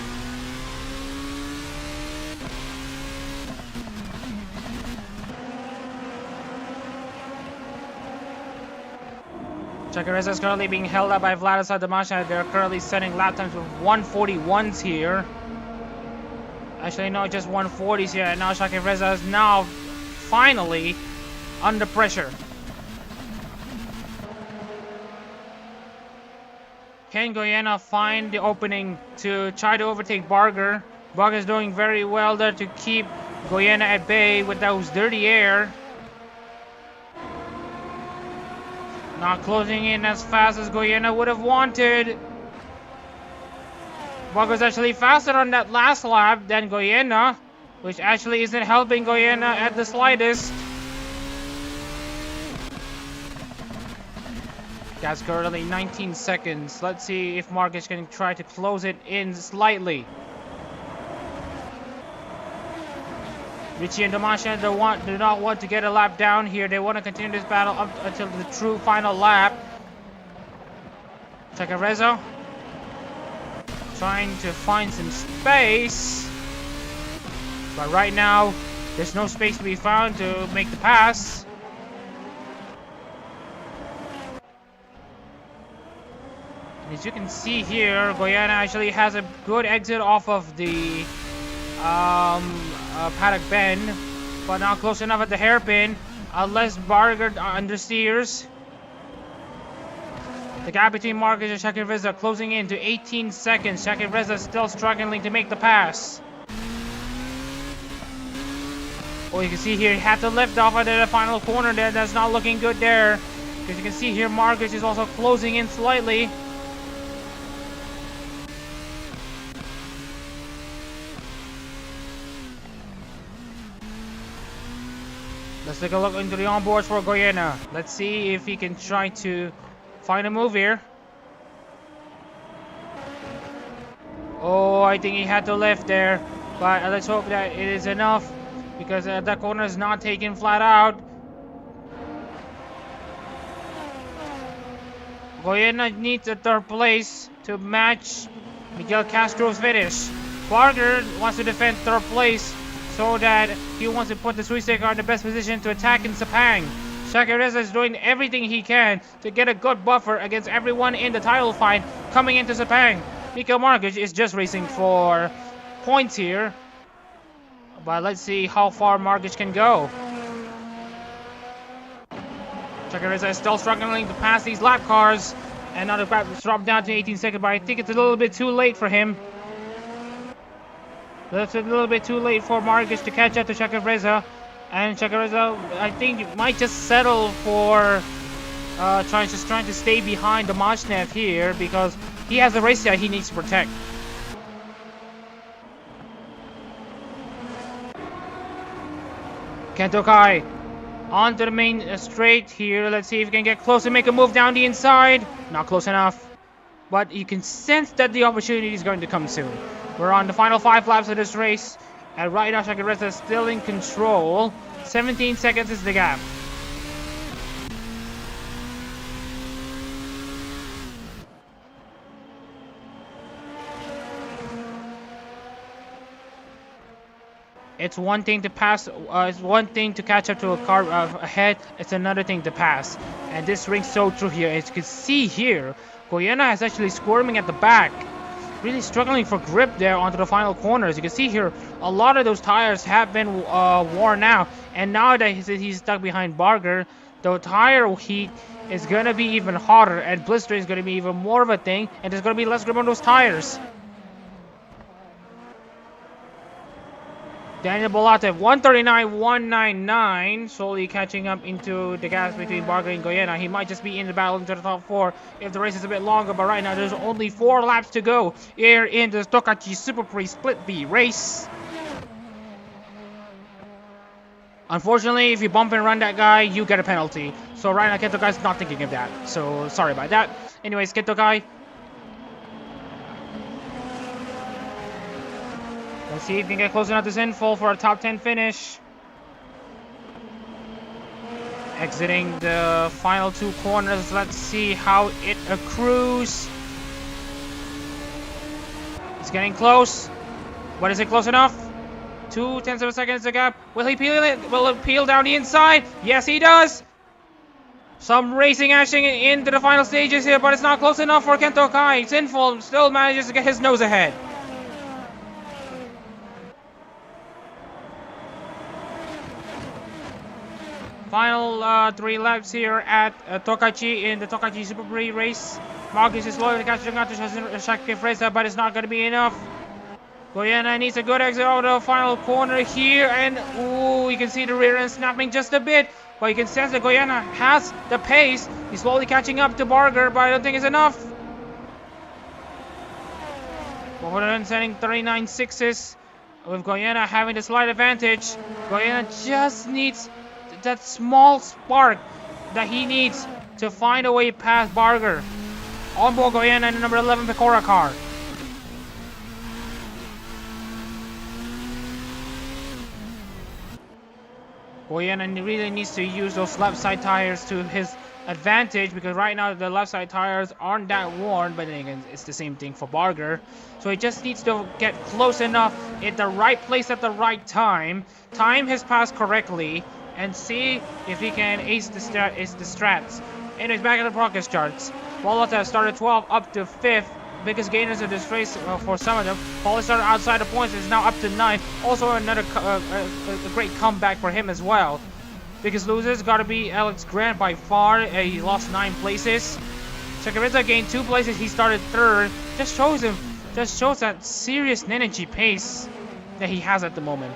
Speaker 1: Shaqif is currently being held up by Vladisar Damasha. They're currently setting lap times with 141s here. Actually, no, just 140s here. And now Shaqif Reza is now finally under pressure. Can Goyena find the opening to try to overtake Barguer? Barguer is doing very well there to keep Goyena at bay with those dirty air. Not closing in as fast as Goyena would have wanted. Barguer's actually faster on that last lap than Goyena, which actually isn't helping Goyena at the slightest. That's currently 19 seconds. Let's see if Marcus can try to close it in slightly. Richie and Damasha do not want to get a lap down here. They want to continue this battle up until the true final lap. Chacarezzo trying to find some space. But right now, there's no space to be found to make the pass. As you can see here, Goyena actually has a good exit off of the paddock bend, but not close enough at the hairpin, unless Barguer understeers. The gap between Marcus and Shaqif Reza closing in to 18 seconds. Shaqif Reza still struggling to make the pass. Oh, you can see here, he had to lift off at the final corner there. That's not looking good there. Because you can see here, Marcus is also closing in slightly. Let's take a look into the onboards for Goyena. Let's see if he can try to find a move here. Oh, I think he had to lift there. But let's hope that it is enough, because that corner is not taken flat out. Goyena needs a third place to match Miguel Castro's finish. Barguer wants to defend third place so that he wants to put the Suisei car in the best position to attack in Sepang. Shaqif Reza is doing everything he can to get a good buffer against everyone in the title fight coming into Sepang. Mikael Markic is just racing for points here, but let's see how far Markic can go. Shaqif Reza is still struggling to pass these lap cars, and now the gap dropped down to 18 seconds, but I think it's a little bit too late for him. That's a little bit too late for Marcus to catch up to Shaqif Reza. And Shaqif Reza, I think, might just settle for trying to stay behind the Machnev here, because he has a race that he needs to protect. Kentokai onto the main straight here. Let's see if he can get close and make a move down the inside. Not close enough. But you can sense that the opportunity is going to come soon. We're on the final 5 laps of this race, and right now Shaqif Reza is still in control. 17 seconds is the gap. It's one thing to pass, it's one thing to catch up to a car ahead, it's another thing to pass. And this rings so true here. As you can see here, Goyena is actually squirming at the back. Really struggling for grip there onto the final corners. You can see here, a lot of those tires have been worn out. And now that he's stuck behind Barguer, the tire heat is going to be even hotter. And blistering is going to be even more of a thing. And there's going to be less grip on those tires. Daniel Bolatev, 139.199, slowly catching up into the gas between Barguer and Goyena. He might just be in the battle into the top 4 if the race is a bit longer, but right now there's only 4 laps to go here in the Tokachi Superprix Split B race. Unfortunately, if you bump and run that guy, you get a penalty. So right now, Kento Kai's not thinking of that. So sorry about that. Anyways, Kento Kai. Let's see if we can get close enough to Sinful for a top 10 finish. Exiting the final 2 corners. Let's see how it accrues. It's getting close. But is it close enough? 2/10 of a second is the gap. Will he peel it? Will it peel down the inside? Yes, he does. Some racing action into the final stages here, but it's not close enough for Kento Kai. Sinful still manages to get his nose ahead. Final 3 laps here at Tokachi in the Tokachi Superprix race. Marcus is slowly catching up to Shaqif racer, but it's not going to be enough. Goyena needs a good exit out of the final corner here, and ooh, you can see the rear end snapping just a bit, but you can sense that Goyena has the pace. He's slowly catching up to Barguer, but I don't think it's enough. Goyena sending 39.6s with Goyena having the slight advantage. Goyena just needs that small spark that he needs to find a way past Barguer. On board Goyena in the number 11 Pekora car. Goyena really needs to use those left side tires to his advantage, because right now the left side tires aren't that worn, but then again it's the same thing for Barguer. So he just needs to get close enough at the right place at the right time his pass correctly, and see if he can ace the strats. Anyways, back at the progress charts. Bolatev started 12 up to 5th. Biggest gainers of this race for some of them. Paulie started outside the points, is now up to 9th. Also another a great comeback for him as well. Biggest losers got to be Alex Grant by far. He lost 9 places. Shaqif gained 2 places. He started 3rd. Just shows that serious energy pace that he has at the moment.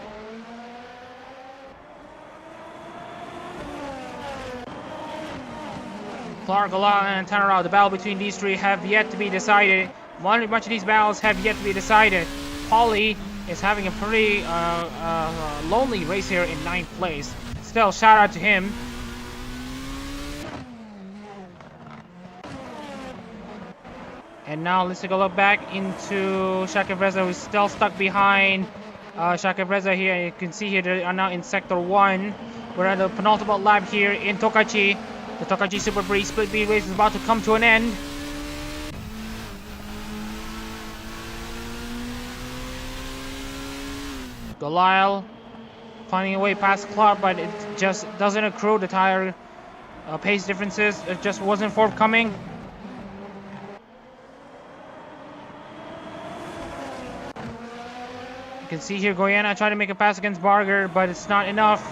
Speaker 1: Clark, Gala, and Tanarao, the battle between these 3 have yet to be decided. Much of these battles have yet to be decided. Paulie is having a pretty lonely race here in 9th place. Still, shout out to him. And now let's take a look back into Shaqif, who's still stuck behind Shaqif here. You can see here they are now in Sector 1. We're at the penultimate lap here in Tokachi. The Tokachi Superprix Split B race is about to come to an end. Delisle finding a way past Clark, but it just doesn't accrue. The tire pace differences, it just wasn't forthcoming. You can see here Goyena trying to make a pass against Barguer, but it's not enough.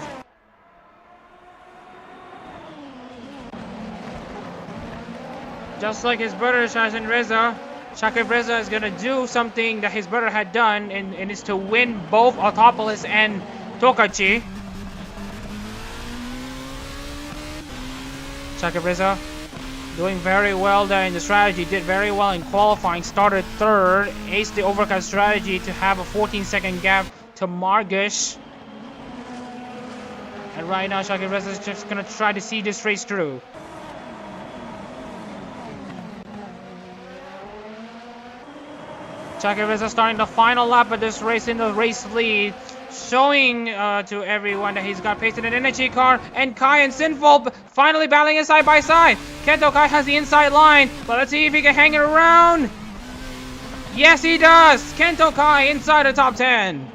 Speaker 1: Just like his brother Shaqif Reza is gonna do something that his brother had done, and is to win both Autopolis and Tokachi. Shaqif Reza doing very well there in the strategy, did very well in qualifying, started 3rd, aced the overcut strategy to have a 14-second gap to Margush. And right now Shaqif Reza is just gonna try to see this race through. Shaqif is starting the final lap of this race in the race lead, showing to everyone that he's got pace in an energy car, and Kai and Sinful finally battling it side by side. Kento Kai has the inside line, but let's see if he can hang it around. Yes, he does. Kento Kai inside the top 10.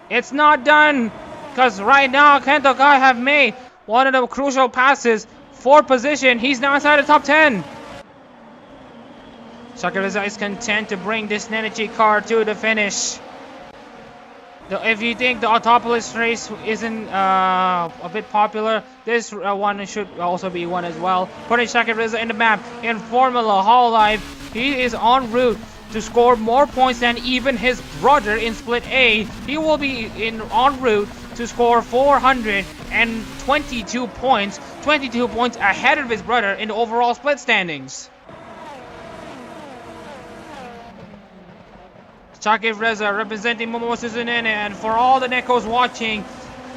Speaker 1: It's not done, because right now Kento Kai have made one of the crucial passes for position. He's now inside the top 10. Shaqif is content to bring this Nene car to the finish. If you think the Autopolis race isn't a bit popular, this one should also be one as well. Putting Shaqif in the map in Formula Hololive, he is en route to score more points than even his brother in Split A. He will be en route to score 422 points, 22 points ahead of his brother in the overall split standings. Shaqif Reza representing Momosu Nene, and for all the Nekos watching,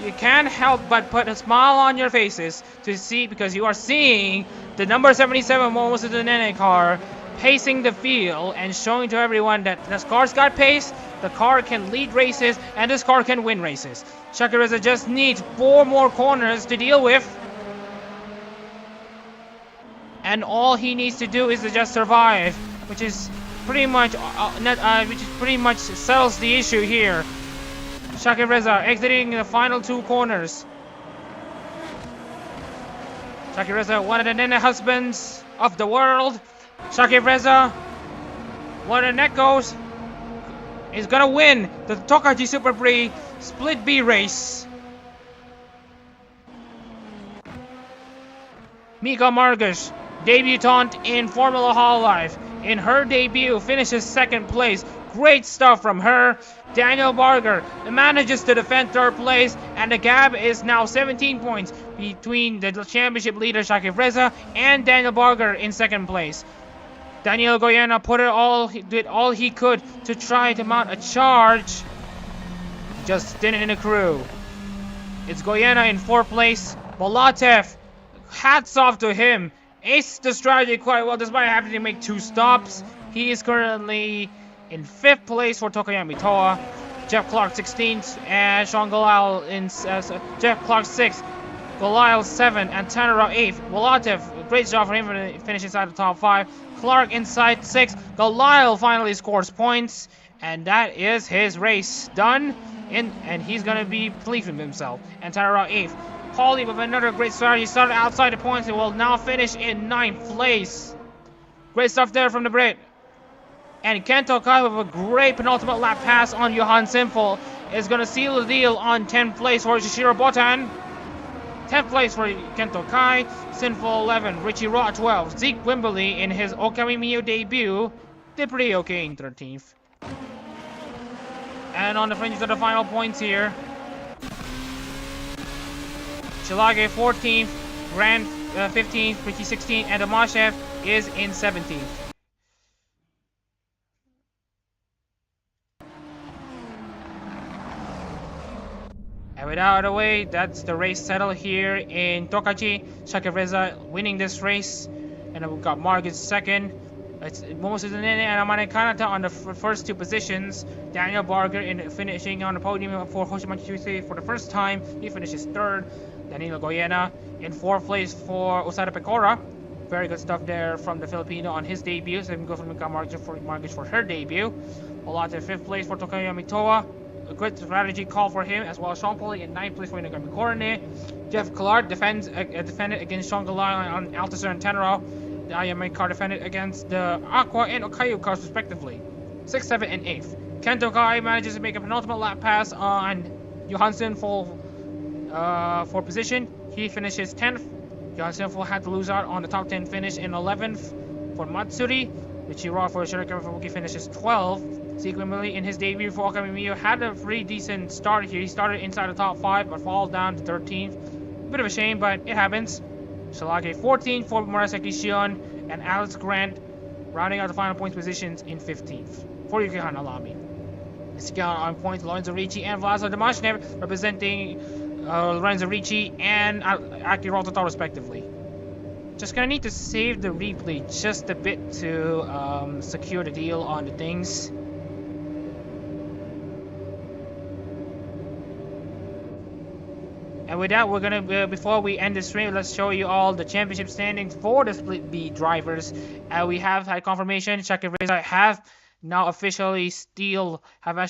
Speaker 1: you can't help but put a smile on your faces to see, because you are seeing the number 77 Momosu Nene car pacing the field and showing to everyone that this car's got pace, the car can lead races, and this car can win races. Shaqif Reza just needs 4 more corners to deal with, and all he needs to do is to just survive, which is pretty much settles the issue here. Shaqif Reza exiting the final 2 corners. Shaqif Reza, one of the Nene husbands of the world. Shaqif Reza, one of the Nekos, is gonna win the Tokachi Superprix Split B race. Mika Margish, debutante in Formula Hololive, in her debut finishes 2nd place. Great stuff from her. Daniel Barguer manages to defend 3rd place, and the gap is now 17 points between the championship leader Shaqif Reza and Daniel Barguer in 2nd place. Daniel Goyena did all he could to try to mount a charge, just didn't in the crew. It's Goyena in 4th place. Bolatev, hats off to him, aced the strategy quite well despite having to make 2 stops. He is currently in 5th place for Tokoyami Toa. Jeff Clark 16th, and Sean Galal in Jeff Clark 6th, Galal 7th, and Tanner 8th. Bolatev, great job for him to finish inside the top 5. Clark inside 6th. Galal finally scores points, and that is his race done. And he's gonna be pleased with himself. And Tanner 8th. Paulie with another great start. He started outside the points and will now finish in 9th place. Great stuff there from the Brit. And Kento Kai with a great penultimate lap pass on Johan Sinful is going to seal the deal on 10th place for Shishiro Botan. 10th place for Kento Kai. Sinful 11. Richie Raw 12. Zeke Wimberley in his Okami Miyu debut did pretty okay in 13th. And on the fringes of the final points here, Shilage 14th, Grant 15th, Richie 16th, and Damashev is in 17th. And with that out of the way, that's the race settled here in Tokachi. Shaqif Reza winning this race, and then we've got Margit 2nd. It's Momosu Nene and Amane Kanata on the first 2 positions. Daniel Barguer in finishing on the podium for Hoshimachi Suisei for the first time. He finishes 3rd. Danilo Goyena in 4th place for Osada Pekora. Very good stuff there from the Filipino on his debut. So we can go from Mika Margish for her debut. Olate 5th place for Tokoyami Toa. A good strategy call for him, as well as Sean Pauly in 9th place for Inagami Korone. Jeff Clark defended against Sean Galai on Althusser and Tenero. The IMA car defended against the Aqua and Okayu cars respectively. 6th, 7th, and 8th. Kento Kai manages to make a penultimate lap pass on Johansson for position. He finishes 10th. Johansson had to lose out on the top 10 finish in 11th for Matsuri. Ichiro for Shiraka Fubuki finishes 12th. Zeke Wimberley in his debut for Okami Miyu had a pretty decent start here. He started inside the top 5 but falls down to 13th. Bit of a shame, but it happens. Shalage 14th for Murasaki Shion, and Alex Grant rounding out the final points positions in 15th for Yukihana Lami. Ichigan on points, Lorenzo Ricci and Vlaza Damashnev representing Lorenzo Ricci and Akira Totoro respectively. Just gonna need to save the replay just a bit to secure the deal on the things. And with that, we're gonna before we end the stream, let's show you all the championship standings for the Split B drivers. We have had confirmation Shaqif Reza have now officially stole the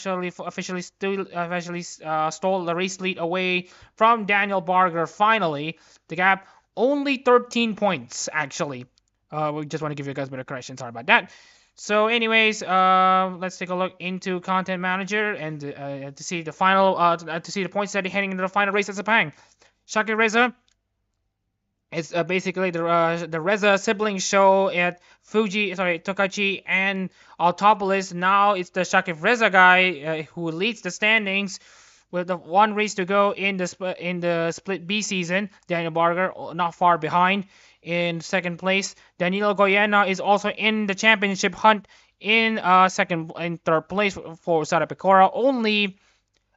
Speaker 1: race lead away from Daniel Barguer. Finally, the gap only 13 points actually. We just want to give you guys a bit of correction. Sorry about that. So, anyways, let's take a look into Content Manager and to see the final, to see the points that are heading into the final race at Sepang. Shaqif Reza. It's basically the Reza sibling show at Tokachi and Autopolis. Now it's the Shaqif Reza guy who leads the standings with the one race to go in the Split B season. Daniel Barguer not far behind in second place. Danilo Goyena is also in the championship hunt in third place for Pekora, only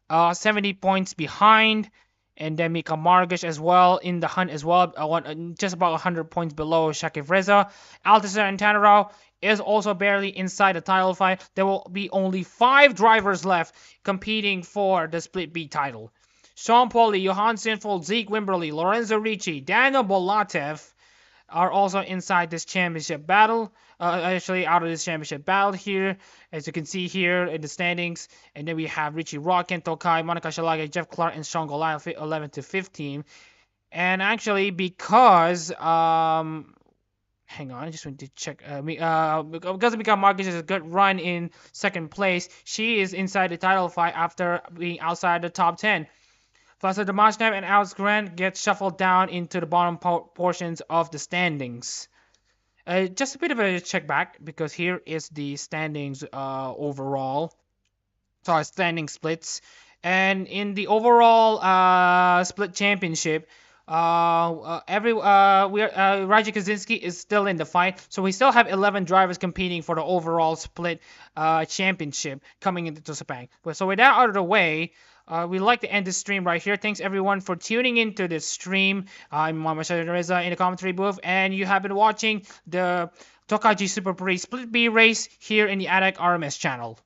Speaker 1: 70 points behind. And then Mika Margish as well in the hunt as well, just about 100 points below Shaqif Reza. Altasar and Tanarao is also barely inside the title fight. There will be only 5 drivers left competing for the Split B title. Sean Pauly, Johan Sinfold, Zeke Wimberly, Lorenzo Ricci, Daniel Bolatev are also inside this championship battle. Actually, out of this championship battle here, as you can see here in the standings. And then we have Richie Rock, Kento Kai, Monica Shalage, Jeff Clark, and Sean Goliath 11 to 15. And actually, because hang on, I just want to check. Because Mika Marcus is a good run in second place, she is inside the title fight after being outside the top 10. Vasa Damashnev and Alex Grant get shuffled down into the bottom portions of the standings. Just a bit of a check back, because here is the standings overall. Sorry, standing splits. And in the overall split championship, Raji Kaczynski is still in the fight. So we still have 11 drivers competing for the overall split championship coming into Sepang. So with that out of the way, we'd like to end this stream right here. Thanks everyone for tuning into this stream. I'm Mama Reza in the commentary booth, and you have been watching the Tokachi Superprix Split B race here in the Adak-RMS channel.